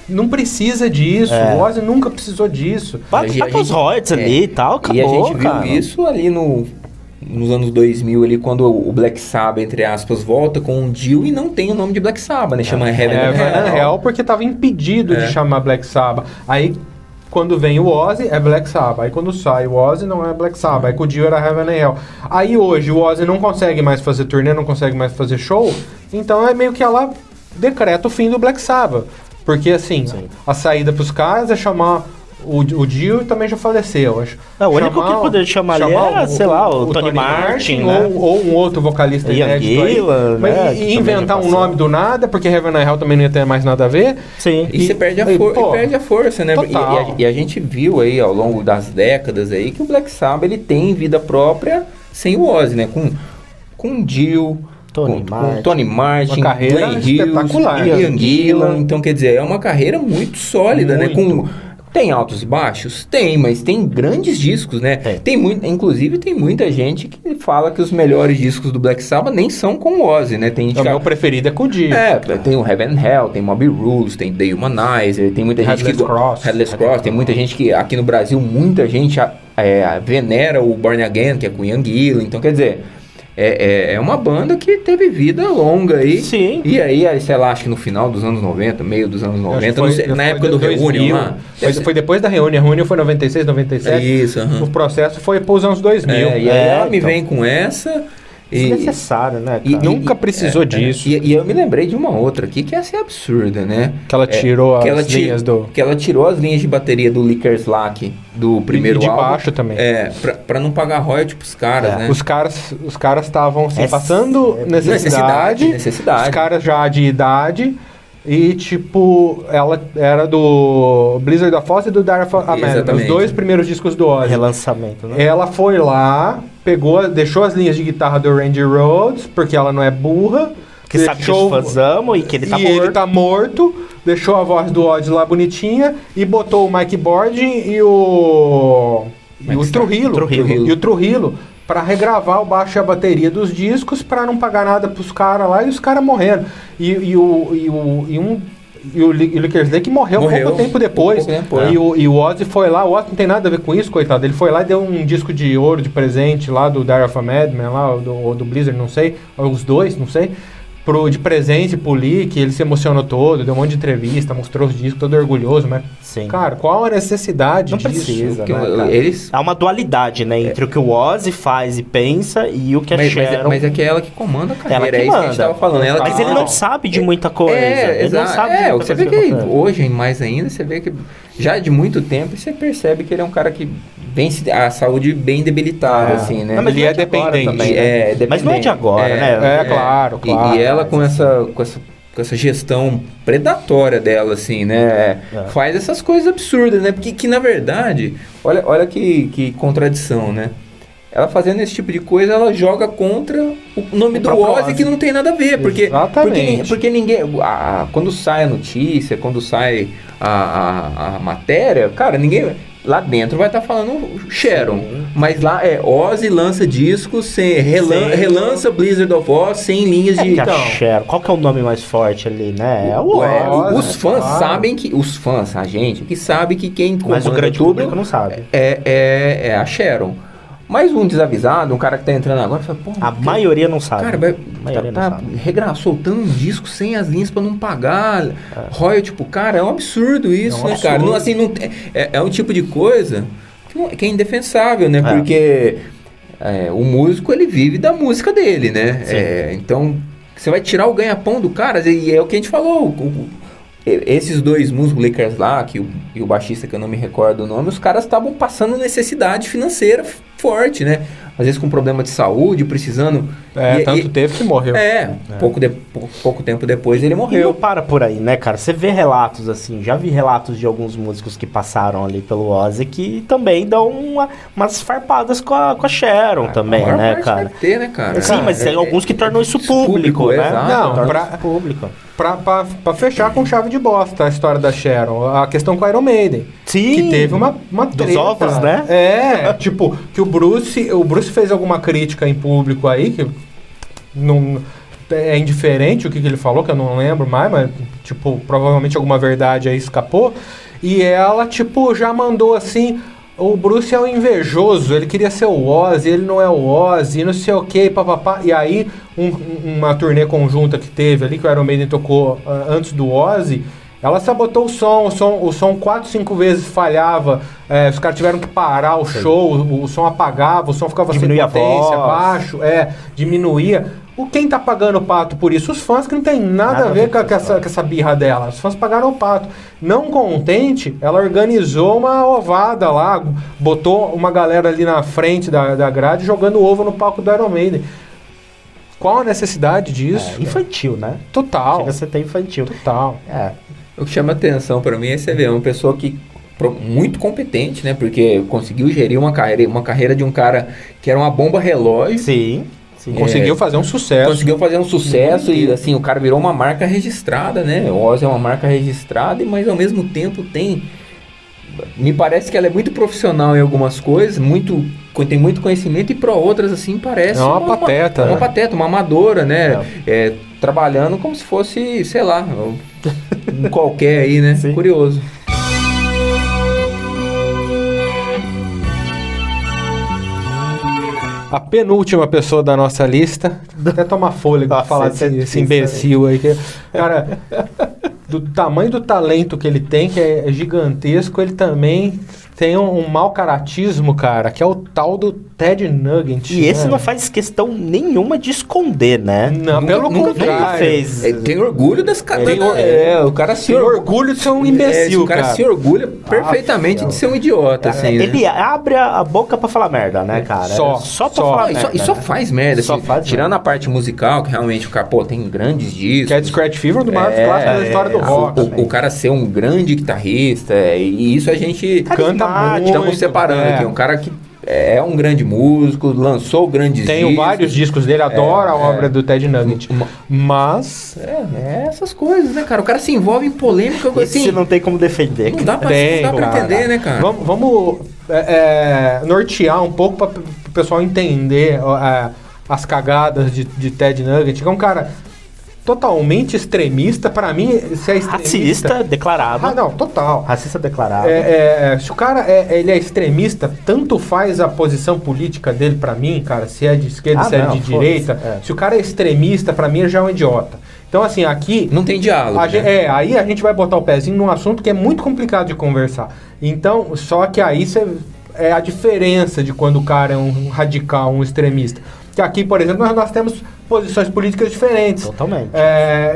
Não precisa disso, o Ozzy nunca precisou disso. Vai com os royalties ali e tal, acabou, e a gente viu isso ali nos anos 2000, ali, quando o Black Sabbath, entre aspas, volta com um Dio e não tem o nome de Black Sabbath, né? Chama Heaven and Hell, porque tava impedido de chamar Black Sabbath. Aí, quando vem o Ozzy, é Black Sabbath. Aí, quando sai o Ozzy, não é Black Sabbath. Aí, com o Dio era Heaven and Hell. Aí, hoje, o Ozzy não consegue mais fazer turnê, não consegue mais fazer show. Então, é meio que ela decreta o fim do Black Sabbath. Porque, assim, a saída pros caras é chamar... O Dio também já faleceu, acho. O único que poderia chamar ali era, sei lá, o Tony Martin, né? ou um outro vocalista inédito aí. E inventar um nome do nada, porque Heaven and Hell também não ia ter mais nada a ver. Sim. E você perde a força, né? E a gente viu aí, ao longo das décadas aí, que o Black Sabbath, ele tem vida própria sem o Ozzy, né? Com o Dio... com Tony Martin, Glenn Hughes, Ian Gillan. Então, quer dizer, é uma carreira muito sólida, né? Tem altos e baixos? Tem, mas tem grandes discos, né? Inclusive, tem muita gente que fala que os melhores discos do Black Sabbath nem são com o Ozzy, né? O meu preferido é com o Dio. Tem o Heaven and Hell, tem Moby Rules, tem The Humanizer, tem muita gente Headless Cross, tem muita gente que, aqui no Brasil, muita gente venera o Born Again, que é com Ian Gillan. Então, quer dizer... É uma banda que teve vida longa aí. Sim. E aí, sei lá, acho que no final dos anos 90, meio dos anos 90, na época do Reunion lá. Foi depois da Reunion. A Reunion foi 96, 97. Isso, O processo foi pros anos 2000. E aí ela me vem com essa... Desnecessário, né, cara? Nunca precisou disso. E eu me lembrei de uma outra aqui que essa é absurda, né? Que ela tirou as linhas Que ela tirou as linhas de bateria do Lickers Lack do primeiro álbum. De baixo também. Pra não pagar royalties pros caras, né? Os caras estavam passando necessidade. Os caras já de idade. E, tipo, ela era do Blizzard of Oz e do Dark of a Madman, os dois primeiros discos do Ozzy. Relançamento, né? Ela foi lá, deixou as linhas de guitarra do Randy Rhoads, porque ela não é burra. Que sabe que os fãs amam e que ele tá morto. Ele tá morto, deixou a voz do Ozzy lá bonitinha e botou o Mike Bordin e o Trujillo. E o Trujillo pra regravar o baixo e a bateria dos discos pra não pagar nada pros caras lá e os caras morrendo. E o Lickers Lake morreu pouco tempo depois. E o Ozzy foi lá, o Ozzy não tem nada a ver com isso, coitado. Ele foi lá e deu um disco de ouro de presente lá do Diary of a Madman, lá, ou do Blizzard, não sei, ou os dois, não sei. De presente pro Lick, ele se emocionou todo, deu um monte de entrevista, mostrou os discos, todo orgulhoso, mas... Sim. Cara, qual a necessidade não disso? Precisa, né, há uma dualidade, né, entre o que o Ozzy faz e pensa e o que a Sharon... Mas é que é ela que comanda a carreira, ela que manda. Isso que a gente tava falando. Mas ele não sabe de muita coisa. Ele não sabe de muita você coisa. Vê que hoje, mais ainda, você vê que já de muito tempo você percebe que ele é um cara que vem a saúde bem debilitada, assim, né? Não, mas ele é dependente. Também, mas não é de agora, né? Claro. E ela com essa gestão predatória dela, assim, né? Faz essas coisas absurdas, né? Porque que, na verdade, olha que contradição, né? Ela fazendo esse tipo de coisa, ela joga contra o nome do Ozzy, que não tem nada a ver. Porque ninguém... quando sai a notícia, quando sai a matéria, cara, ninguém... Lá dentro vai estar falando Sharon, mas lá Ozzy lança discos, relança Blizzard of Oz sem linhas de... Sharon, qual que é o nome mais forte ali, né? É o Ozzy. Os fãs sabem que... Os fãs, a gente, que sabe que quem comanda mas o grande público não sabe. É a Sharon. Mas um desavisado, um cara que tá entrando agora, fala, pô... A maioria não sabe. Cara, soltando um disco sem as linhas pra não pagar royalty, tipo, cara, é um absurdo isso, né, cara? Não, assim, não, é um tipo de coisa que é indefensável, né? Porque o músico, ele vive da música dele, né? Então, você vai tirar o ganha-pão do cara, e é o que a gente falou, esses dois músicos, Lakers lá, e o baixista, que eu não me recordo o nome, os caras estavam passando necessidade financeira forte, né? Às vezes com problema de saúde, precisando... teve que morreu. Pouco tempo depois ele morreu. E não para por aí, né, cara? Você vê relatos assim, já vi relatos de alguns músicos que passaram ali pelo Ozzy que também dão umas farpadas com a Sharon também, né, cara? Vai ter, né, cara? Sim, mas tem alguns que tornam isso público, né? Não, público. Pra fechar com chave de bosta a história da Sharon, a questão com a Iron Maiden. Sim. Que teve uma treta. Dos ovos, né? Tipo, que o Bruce fez alguma crítica em público aí, que não é indiferente o que ele falou, que eu não lembro mais, mas, tipo, provavelmente alguma verdade aí escapou. E ela, tipo, já mandou assim... O Bruce é um invejoso, ele queria ser o Ozzy, ele não é o Ozzy, não sei o que, papapá. E aí, uma turnê conjunta que teve ali, que o Iron Maiden tocou antes do Ozzy, ela sabotou o som 4, 5 vezes falhava, os caras tiveram que parar o show, o som apagava, o som ficava sem potência, baixo, diminuía. Quem tá pagando o pato por isso? Os fãs, que não tem nada a ver com essa birra dela. Os fãs pagaram o pato. Não contente, ela organizou uma ovada lá, botou uma galera ali na frente da grade jogando ovo no palco do Iron Maiden. Qual a necessidade disso? Infantil, né? Total. Chega a ser até infantil. Total. O que chama atenção pra mim é você ver uma pessoa que muito competente, né? Porque conseguiu gerir uma carreira de um cara que era uma bomba relógio. Sim. Conseguiu fazer um sucesso. E assim, o cara virou uma marca registrada, né? O Ozzy é uma marca registrada, mas ao mesmo tempo me parece que ela é muito profissional em algumas coisas, tem muito conhecimento, e para outras, assim, parece uma pateta, uma pateta, uma amadora, né? Trabalhando como se fosse, sei lá, um qualquer aí, né? Sim. Curioso. A penúltima pessoa da nossa lista, até tomar fôlego pra falar desse imbecil aí. Cara, do tamanho do talento que ele tem, que é gigantesco, ele também tem um mau caratismo, cara, que é o tal do Ted Nugent. E esse não faz questão nenhuma de esconder, né? Não, pelo contrário. Nunca fez. Tem orgulho das caras. O cara se orgulho de ser um imbecil, o cara se orgulha perfeitamente de ser um idiota, assim, né? Ele abre a boca pra falar merda, né, cara? Só pra falar merda. E só faz merda. Tirando a parte musical, que realmente o cara, tem grandes discos. Que é de Scratch Fever, do maior clássico da história do rock. O cara ser um grande guitarrista, e isso a gente canta muito. Estamos separando aqui. Um cara que é um grande músico, lançou grandes discos. Tenho vários discos dele, adoro a obra do Ted Nugent. Mas... essas coisas, né, cara? O cara se envolve em polêmica. Assim, você não tem como defender. Não dá pra entender, né, cara? Vamos nortear um pouco para o pessoal entender as cagadas de Ted Nugent, que é um cara totalmente extremista. Pra mim, se é extremista... Racista declarado. Não, total. Racista declarado. Se o cara ele é extremista, tanto faz a posição política dele pra mim, cara, se é de esquerda, se é de direita. Se o cara é extremista, pra mim, ele já é um idiota. Então, assim, aqui... Não tem diálogo, né? Aí a gente vai botar o pezinho num assunto que é muito complicado de conversar. Então, só que aí é a diferença de quando o cara é um radical, um extremista. Que aqui, por exemplo, nós temos posições políticas diferentes. Totalmente.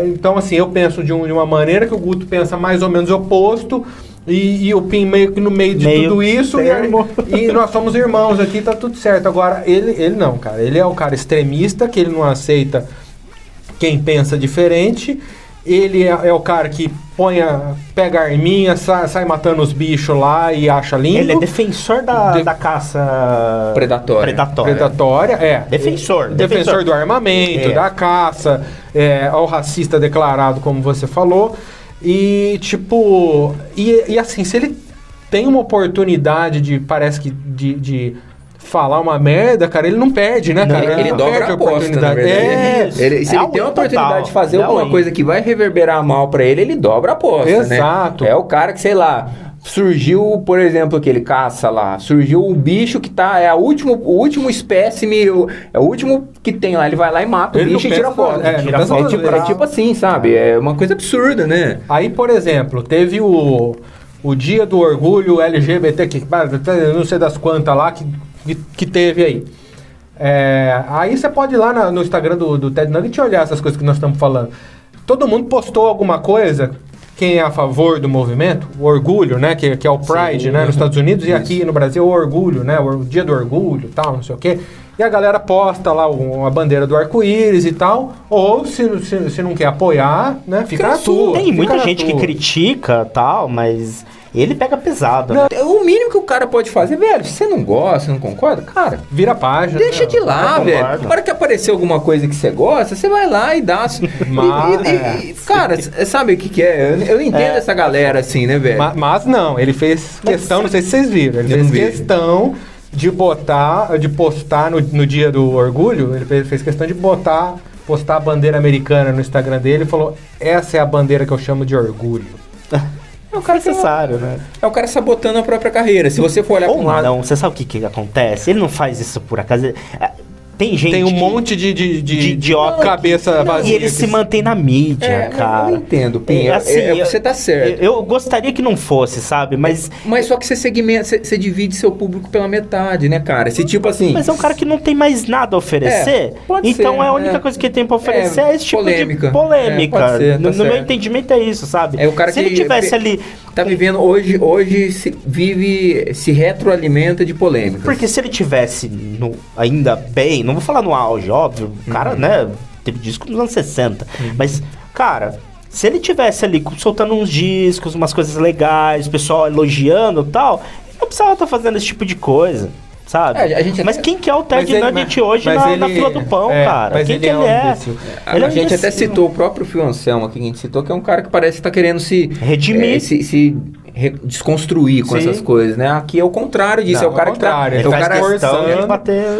Então, assim, eu penso de uma maneira que o Guto pensa mais ou menos oposto, e o Pim meio que no meio de tudo isso, e nós somos irmãos aqui, tá tudo certo. Agora, ele não, cara. Ele é o cara extremista, que ele não aceita quem pensa diferente. Ele é o cara que pega a arminha, sai matando os bichos lá e acha lindo. Ele é defensor da caça predatória. Defensor do armamento, da caça, ao racista declarado, como você falou. E, tipo... E assim, se ele tem uma oportunidade de falar uma merda, cara, ele não perde, né, cara? Ele dobra a aposta, na verdade. Se ele tem uma oportunidade de fazer alguma coisa que vai reverberar mal pra ele dobra a aposta, Exato. né? É o cara que, sei lá, surgiu, por exemplo, aquele caça lá, surgiu um bicho que o último espécime, é o último que tem lá, ele vai lá e mata o bicho e tira foto. É tipo assim, sabe? É uma coisa absurda, né? Aí, por exemplo, teve o dia do orgulho LGBT, não sei das quantas lá, que teve aí. Aí você pode ir lá no Instagram do Ted Nugent e olhar essas coisas que nós estamos falando. Todo mundo postou alguma coisa, quem é a favor do movimento, o orgulho, né, que é o Pride, né, nos Estados Unidos, e aqui no Brasil o orgulho, né, o dia do orgulho e tal, não sei o quê. E a galera posta lá a bandeira do arco-íris e tal, ou se não quer apoiar, né, fica na sua. Tem muita gente que critica tal, mas... Ele pega pesado. Não, o mínimo que o cara pode fazer, velho, se você não gosta, não concorda, cara, vira a página. Deixa de lá, velho. Na hora que aparecer alguma coisa que você gosta, você vai lá e dá. Cara, sabe o que é? Eu entendo essa galera assim, né, velho? Mas não, ele fez questão, não sei se vocês viram, ele fez questão de postar no dia do orgulho, ele fez questão de postar a bandeira americana no Instagram dele e falou: essa é a bandeira que eu chamo de orgulho. É o cara necessário, né? É o cara sabotando a própria carreira. Se você for olhar para um lado... Não, você sabe o que acontece? Ele não faz isso por acaso. Tem gente... Tem um monte de idiota cabeça vazia. E ele se mantém na mídia, cara. Eu entendo, Pinha. Você tá certo. Eu gostaria que não fosse, sabe? Mas só que você divide seu público pela metade, né, cara? Esse tipo assim... Mas é um cara que não tem mais nada a oferecer. Então a única coisa que ele tem pra oferecer é esse tipo de polêmica. Pode ser, no meu entendimento é isso, sabe? É o cara se ele tivesse ali... Tá vivendo hoje se retroalimenta de polêmicas. Porque se ele tivesse ainda bem, não vou falar no auge, óbvio, o cara, né, teve disco nos anos 60, mas, cara, se ele tivesse ali soltando uns discos, umas coisas legais, o pessoal elogiando e tal, ele não precisava estar fazendo esse tipo de coisa. Sabe? Mas quem que é o Ted Nugent hoje na fila do pão, cara? Mas quem que ele é? A gente até citou o próprio Phil Anselmo aqui, que a gente citou, que é um cara que parece que tá querendo se redimir, se desconstruir com essas coisas, né? Aqui é o contrário disso, é o cara que tá...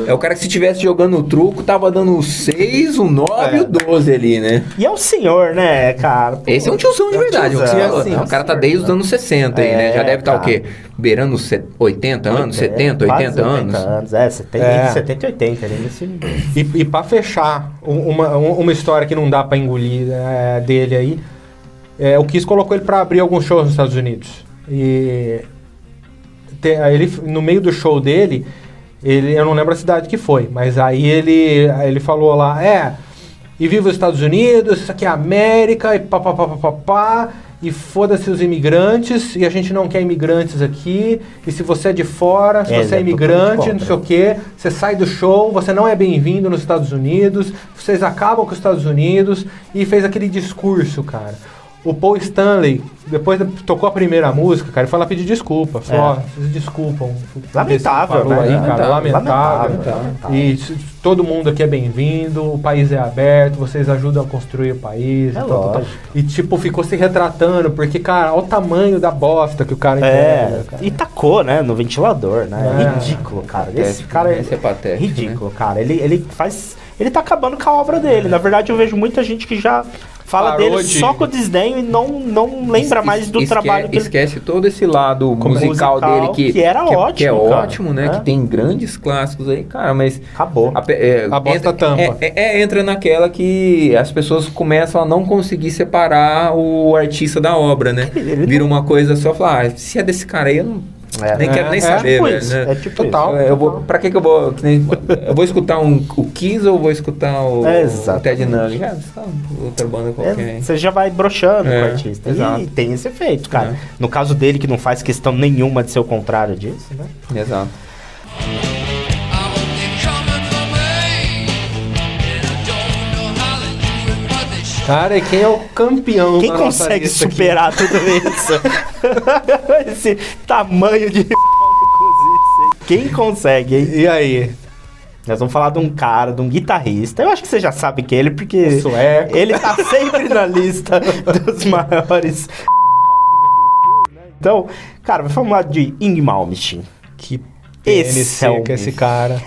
É o cara que se estivesse jogando o truco, tava dando o 6, o 9 e o 12 ali, né? E é o senhor, né, cara? Pô, esse é um tiozão de verdade. O cara tá desde os anos 60 aí, né? Já deve estar o quê? Beirando 80 anos, 70, 80 anos. 70 e 80. E pra fechar, uma história que não dá pra engolir dele aí, o Kiss colocou ele pra abrir alguns shows nos Estados Unidos. E ele, no meio do show dele, eu não lembro a cidade que foi, mas aí ele falou lá, e viva os Estados Unidos, isso aqui é a América, e pá, e foda-se os imigrantes, e a gente não quer imigrantes aqui, e se você é de fora, se você é imigrante, não sei o quê, você sai do show, você não é bem-vindo nos Estados Unidos, vocês acabam com os Estados Unidos, e fez aquele discurso, cara. O Paul Stanley, depois tocou a primeira música, cara, ele foi lá pedir desculpa. Falou, vocês desculpam. Lamentável, né? Aí, cara, lamentável. E todo mundo aqui é bem-vindo, o país é aberto, vocês ajudam a construir o país. E, tipo, ficou se retratando, porque, cara, olha o tamanho da bosta que o cara entende. E tacou, né, no ventilador, né? Ridículo, cara. Esse cara é patético, ridículo, né? Cara. Ele tá acabando com a obra dele. Na verdade, eu vejo muita gente que já fala dele só com desdenho e não lembra mais do trabalho que ele... Esquece todo esse lado musical dele que era ótimo, que é ótimo, né? Que tem grandes clássicos aí, cara, mas... Acabou. A bosta tampa. Entra naquela que as pessoas começam a não conseguir separar o artista da obra, né? Vira uma coisa só, falar, se é desse cara aí, eu não... nem quero nem saber, tipo velho, isso, né? É tipo total. Pra que eu vou... Eu vou escutar o Kiss ou vou escutar o Ted Nugget? Outra banda qualquer. Você já vai broxando com o artista. E tem esse efeito, cara. No caso dele, que não faz questão nenhuma de ser o contrário disso, né? Exato. Cara, e quem é o campeão? Quem consegue superar tudo isso? Esse tamanho de quem consegue, hein? E aí? Nós vamos falar de um cara, de um guitarrista. Eu acho que você já sabe que ele, porque sueco. Ele tá sempre na lista dos maiores. Então, cara, vamos falar de Yngwie Malmsteen. Que esse cara.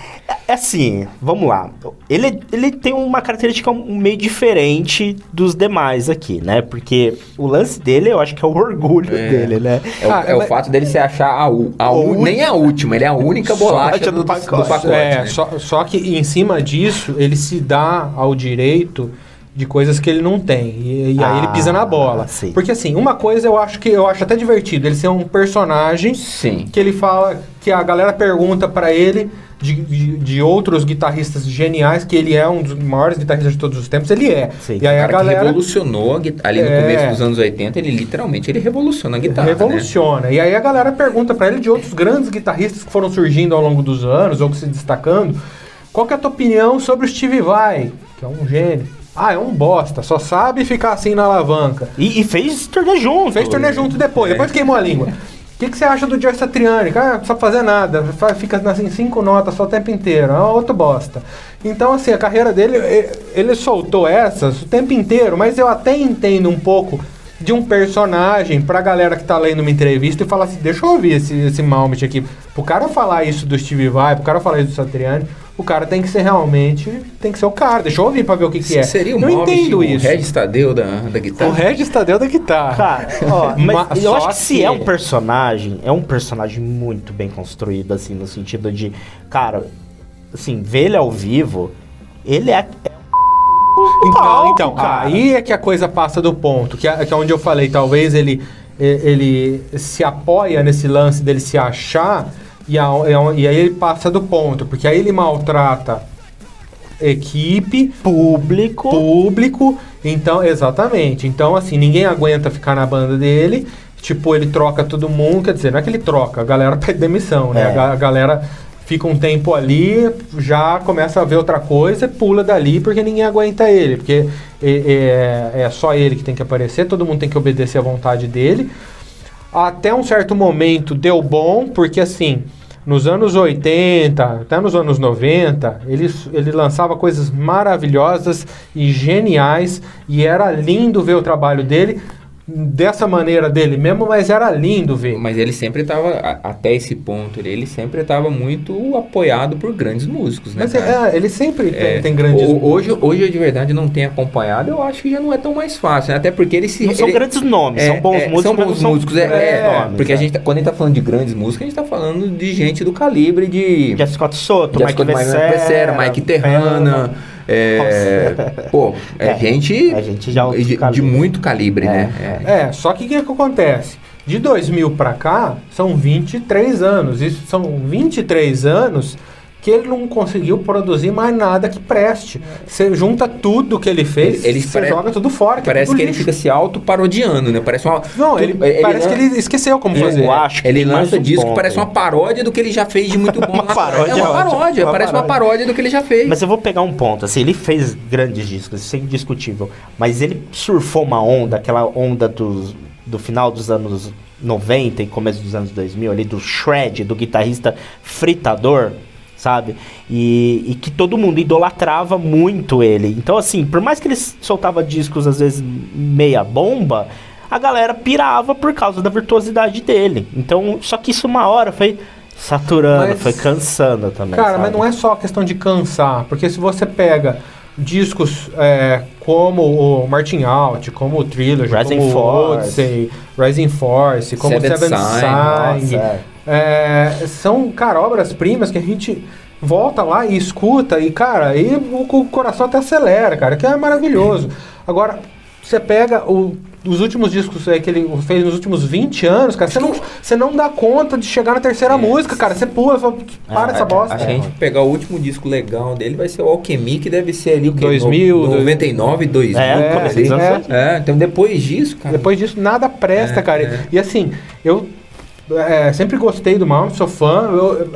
É assim, vamos lá. Ele tem uma característica meio diferente dos demais aqui, né? Porque o lance dele, eu acho que é o orgulho dele, né? O fato dele se achar nem a última, ele é a única bolacha do pacote. Né? Só que em cima disso, ele se dá ao direito de coisas que ele não tem. E aí ele pisa na bola. Sim. Porque assim, uma coisa eu acho até divertido, ele ser um personagem que ele fala, que a galera pergunta pra ele de outros guitarristas geniais, que ele é um dos maiores guitarristas de todos os tempos, ele é. Sim. E aí a galera que revolucionou ali no começo dos anos 80, ele literalmente revoluciona a guitarra. Revoluciona. Né? E aí a galera pergunta pra ele de outros grandes guitarristas que foram surgindo ao longo dos anos, ou que se destacando, qual que é a tua opinião sobre o Steve Vai, que é um gênio? É um bosta, só sabe ficar assim na alavanca. E fez turnê junto. Fez turnê junto depois queimou a língua. O que você acha do Joe Satriani? Cara, não sabe fazer nada, fica assim 5 notas só o tempo inteiro, é outro bosta. Então, assim, a carreira dele, ele soltou essas o tempo inteiro, mas eu até entendo um pouco de um personagem pra galera que tá lendo uma entrevista e falar assim, deixa eu ouvir esse Malmsteen aqui. Pro cara falar isso do Steve Vai, pro cara falar isso do Satriani, o cara tem que ser o cara. Deixa eu ouvir pra ver o que é. Seria o Malmsteen, o Regis Tadeu da guitarra? O Regis Tadeu da guitarra. Cara, mas eu acho que se é um personagem muito bem construído, assim, no sentido de, cara, assim, ver ele ao vivo, ele é... Então, aí é que a coisa passa do ponto, que é onde eu falei, talvez ele se apoia nesse lance dele se achar, e aí ele passa do ponto, porque aí ele maltrata equipe, público, então, exatamente, então assim, ninguém aguenta ficar na banda dele, tipo, ele troca todo mundo, quer dizer, não é que ele troca, a galera pede demissão, né, a galera fica um tempo ali, já começa a ver outra coisa, pula dali porque ninguém aguenta ele, porque é só ele que tem que aparecer, todo mundo tem que obedecer à vontade dele. Até um certo momento deu bom, porque assim, nos anos 80, até nos anos 90, ele lançava coisas maravilhosas e geniais, e era lindo ver o trabalho dele, dessa maneira dele mesmo, mas era lindo ver. Mas ele sempre estava, até esse ponto, ele sempre estava muito apoiado por grandes músicos, né? Mas ele sempre tem grandes músicos. Hoje eu de verdade não tenho acompanhado, eu acho que já não é tão mais fácil, né? Até porque são grandes nomes, são bons músicos. São bons músicos, nomes, porque a gente quando a gente tá falando de grandes músicos, a gente tá falando de gente do calibre de Jeff Scott Soto, Mike Becerra, Mike Terrana. Gente de muito calibre, né? Só que o que acontece? De 2000 pra cá, são 23 anos. Isso são 23 anos que ele não conseguiu produzir mais nada que preste. Você junta tudo que ele fez, você joga tudo fora. Parece tudo que ele fica se auto-parodiando, né? Parece uma... Não, parece que ele esqueceu como fazer. Eu acho que ele lança disco que parece uma paródia do que ele já fez de muito bom. Uma paródia, parece uma paródia do que ele já fez. Mas eu vou pegar um ponto, assim, ele fez grandes discos, isso é indiscutível, mas ele surfou uma onda, aquela onda do final dos anos 90 e começo dos anos 2000, ali do shred, do guitarrista fritador, sabe? E que todo mundo idolatrava muito ele. Então, assim, por mais que ele soltava discos, às vezes, meia bomba, a galera pirava por causa da virtuosidade dele. Então, só que isso uma hora foi saturando, foi cansando também, cara, sabe? mas não é só questão de cansar, porque se você pega discos como o Marching Out, como o Trilogy, como o Odyssey, Rising Force, como o Seventh Sign, são, cara, obras-primas que a gente volta lá e escuta e, cara, aí o coração até acelera, cara, que é maravilhoso. Agora, você pega os últimos discos que ele fez nos últimos 20 anos, cara, você não dá conta de chegar na terceira música, cara, você pula, para essa bosta. Acho que a gente pegar o último disco legal dele vai ser o Alchemy, que deve ser ali o que? 2000, 99, 2000. Então depois disso, cara... Depois disso, nada presta, cara. E assim, eu... sempre gostei do Malmsteen, sou fã.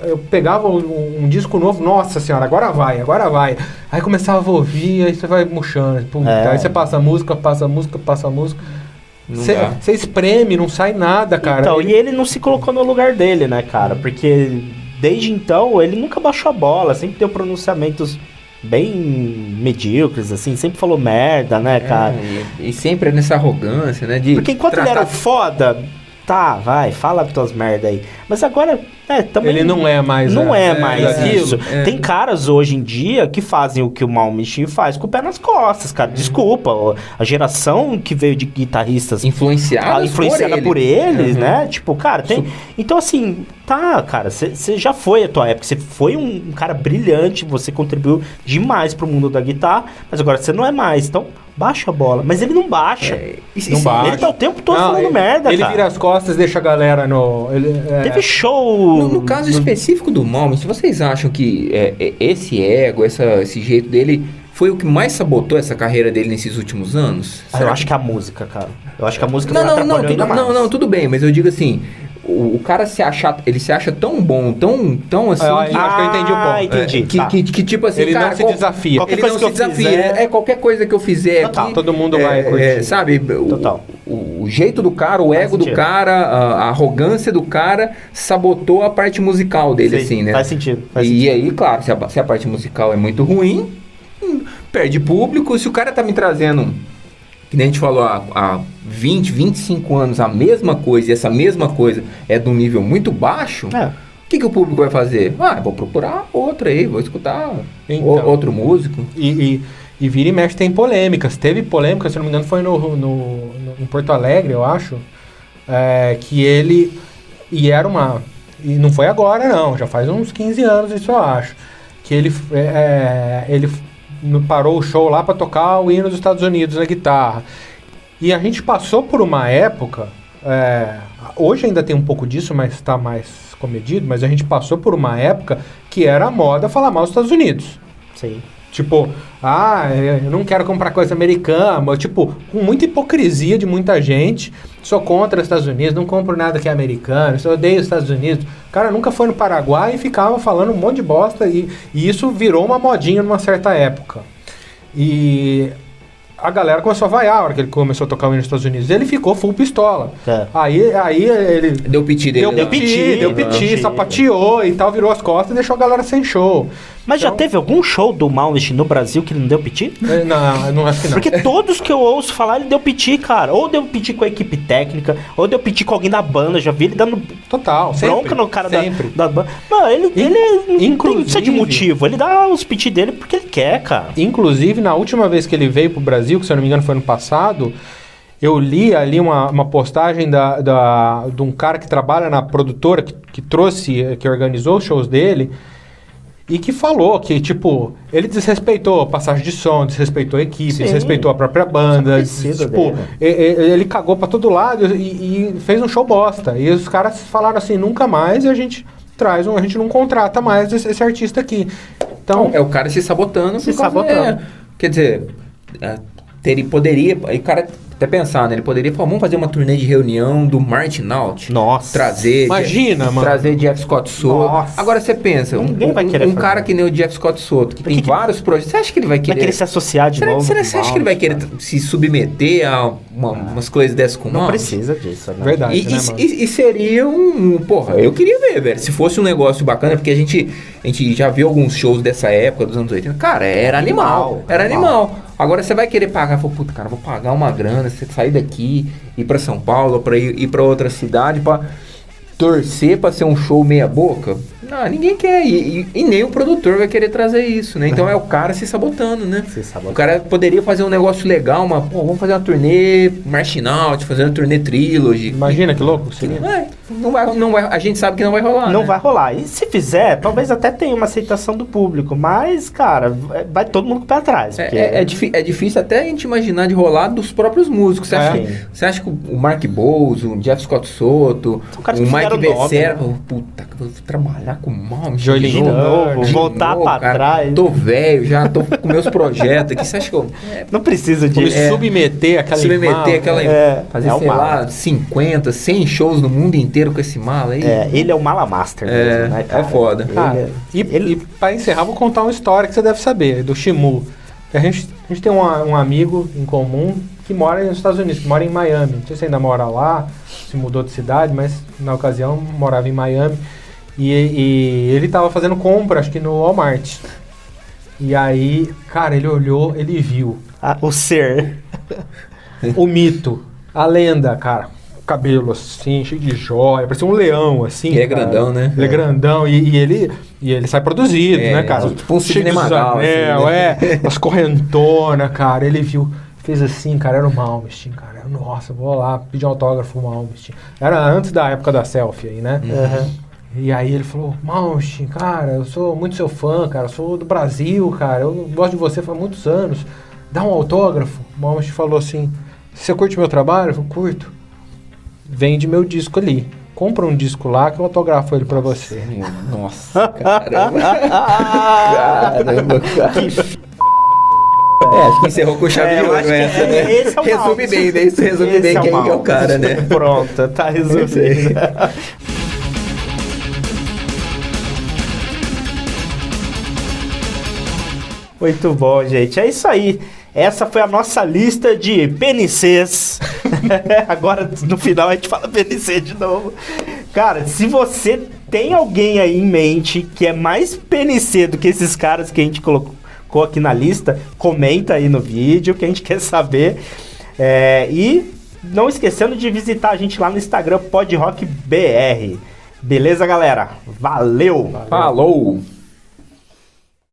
Eu pegava um disco novo, nossa senhora, agora vai. Aí começava a ouvir, aí você vai murchando. Aí você passa a música. Você espreme, não sai nada, cara. Então, e ele não se colocou no lugar dele, né, cara? Porque desde então ele nunca baixou a bola, sempre deu pronunciamentos bem medíocres, assim, sempre falou merda, né, cara? E sempre nessa arrogância, né? Porque enquanto ele era foda. Tá, vai, fala tuas merda aí. Mas agora, também... Ele não é mais... Não é mais isso. Tem caras hoje em dia que fazem o que o Malmsteen faz com o pé nas costas, cara. Desculpa, a geração que veio de guitarristas... Influenciada por eles, né? Tipo, cara, tem... Então, assim, tá, cara, você já foi a tua época. Você foi um cara brilhante, você contribuiu demais pro mundo da guitarra, mas agora você não é mais. Então... baixa a bola. Mas ele não baixa. Não baixa. Ele tá o tempo todo falando merda, ele cara. Ele vira as costas, deixa a galera no... Teve show... No caso específico do Malmsteen, vocês acham que esse ego, esse jeito dele... foi o que mais sabotou essa carreira dele nesses últimos anos? Eu acho que a música, cara. Eu acho que a música não, tudo bem. Mas eu digo assim... O cara ele se acha tão bom, tão assim... acho que eu entendi o ponto. Entendi. Que tipo assim, ele cara... não se desafia. Ele não se desafia. Qualquer coisa que eu fizer aqui... Todo mundo vai curtir. Sabe? Total. O jeito do cara, o ego do cara, a arrogância do cara sabotou a parte musical dele, assim, né? Faz sentido. E aí, claro, se a parte musical é muito ruim, perde público. Se o cara tá me trazendo... que nem a gente falou há 20, 25 anos a mesma coisa, e essa mesma coisa é de um nível muito baixo, o que o público vai fazer? Vou procurar outra aí, vou escutar outro músico. E vira e mexe tem polêmicas. Teve polêmica, se não me engano, foi em Porto Alegre, eu acho, que ele... E era uma... E não foi agora, não, já faz uns 15 anos isso, eu acho. Que ele parou o show lá para tocar o hino dos Estados Unidos na guitarra. E a gente passou por uma época, hoje ainda tem um pouco disso, mas está mais comedido, mas a gente passou por uma época que era a moda falar mal dos Estados Unidos. Sim. Tipo, eu não quero comprar coisa americana, mas, tipo, com muita hipocrisia de muita gente, sou contra os Estados Unidos, não compro nada que é americano, eu odeio os Estados Unidos. O cara nunca foi no Paraguai e ficava falando um monte de bosta, e isso virou uma modinha numa certa época. E a galera começou a vaiar a hora que ele começou a tocar o hino nos Estados Unidos. Ele ficou full pistola. Aí ele... Deu piti dele. Deu piti, sapateou e tal, virou as costas e deixou a galera sem show. Mas já teve algum show do Malmsteen no Brasil que ele não deu piti? Não acho que não. Porque todos que eu ouço falar, ele deu piti, cara. Ou deu piti com a equipe técnica, ou deu piti com alguém da banda. Já vi ele dando bronca no cara da banda. Não, ele não precisa de motivo. Ele dá os piti dele porque ele quer, cara. Inclusive, na última vez que ele veio pro Brasil, que se eu não me engano foi ano passado, eu li ali uma postagem de um cara que trabalha na produtora, que organizou os shows dele, e que falou que, tipo, ele desrespeitou a passagem de som, desrespeitou a equipe, desrespeitou a própria banda. Tipo, ele cagou pra todo lado e fez um show bosta. E os caras falaram assim, nunca mais, e a gente a gente não contrata mais esse artista aqui. Então, é o cara se sabotando. Quer dizer, poderia... Aí o cara até pensar, né? Ele poderia falar, vamos fazer uma turnê de reunião do Martin Out. Nossa. Trazer... Imagina, mano. Trazer Jeff Scott Soto. Nossa. Agora você pensa, um cara que nem o Jeff Scott Soto, que tem vários projetos, você acha que ele vai querer... Vai querer se associar de novo? Você acha que ele vai querer se submeter a umas coisas dessas com o Não precisa disso, né? Verdade, E seria porra, eu queria ver, velho. Se fosse um negócio bacana, porque a gente já viu alguns shows dessa época, dos anos 80. Cara, era animal. Agora você vai querer pagar, fala, puta, cara, vou pagar uma grana, você sair daqui, ir pra São Paulo, pra ir pra outra cidade, pra torcer pra ser um show meia boca? Não, ninguém quer. E nem o produtor vai querer trazer isso, né? Então é o cara se sabotando, né? O cara poderia fazer um negócio legal, vamos fazer uma turnê Marching Out, fazer uma turnê Trilogy. Imagina que louco seria. Não vai, a gente sabe que não vai rolar. Não né? vai rolar. E se fizer, talvez até tenha uma aceitação do público, mas, cara, vai todo mundo com o pé atrás. É difícil até a gente imaginar de rolar dos próprios músicos. Você acha que o Mark Bowles, o Jeff Scott Soto, o Mike Becerra, puta, eu vou trabalhar com o Malmsteen de novo, voltar pra trás. Tô velho, já tô com meus projetos aqui. Você acha que eu... Não precisa de... submeter aquela fazer, sei lá, 50, 100 shows no mundo inteiro com esse mala aí. Ele é o mala master mesmo, né, cara? É foda. E pra encerrar, vou contar uma história que você deve saber, do Shimu. A gente tem um amigo em comum que mora nos Estados Unidos, que mora em Miami. Não sei se ainda mora lá, se mudou de cidade, mas na ocasião morava em Miami. E ele tava fazendo compra, acho que no Walmart. E aí, cara, ele olhou, ele viu. O ser. O mito. A lenda, cara. Cabelo assim, cheio de joia. Parecia um leão, assim. Ele é grandão, né? Ele é grandão. E ele sai produzido, né, cara? Tipo um Sidney Magal. As correntonas, cara. Ele viu... Fez assim, cara, era o Malmsteen, cara. Nossa, vou lá pedir um autógrafo pro Malmsteen. Era antes da época da selfie aí, né? E aí ele falou, Malmsteen, cara, eu sou muito seu fã, cara, eu sou do Brasil, cara, eu gosto de você faz muitos anos, dá um autógrafo. O Malmsteen falou assim, você curte meu trabalho? Eu falei, curto. Vende meu disco ali. Compra um disco lá que eu autografo ele pra você. Nossa, caramba. Caramba, cara. Acho que encerrou com chave de ouro essa, né? Esse é o resume bem, né? Isso resume bem quem é o cara, né? Pronto, tá resumido. Muito bom, gente. É isso aí. Essa foi a nossa lista de PNCs. Agora, no final, a gente fala PNC de novo. Cara, se você tem alguém aí em mente que é mais PNC do que esses caras que a gente colocou aqui na lista, comenta aí no vídeo que a gente quer saber. E não esquecendo de visitar a gente lá no Instagram, PodRockBR. Beleza, galera? Valeu! Falou!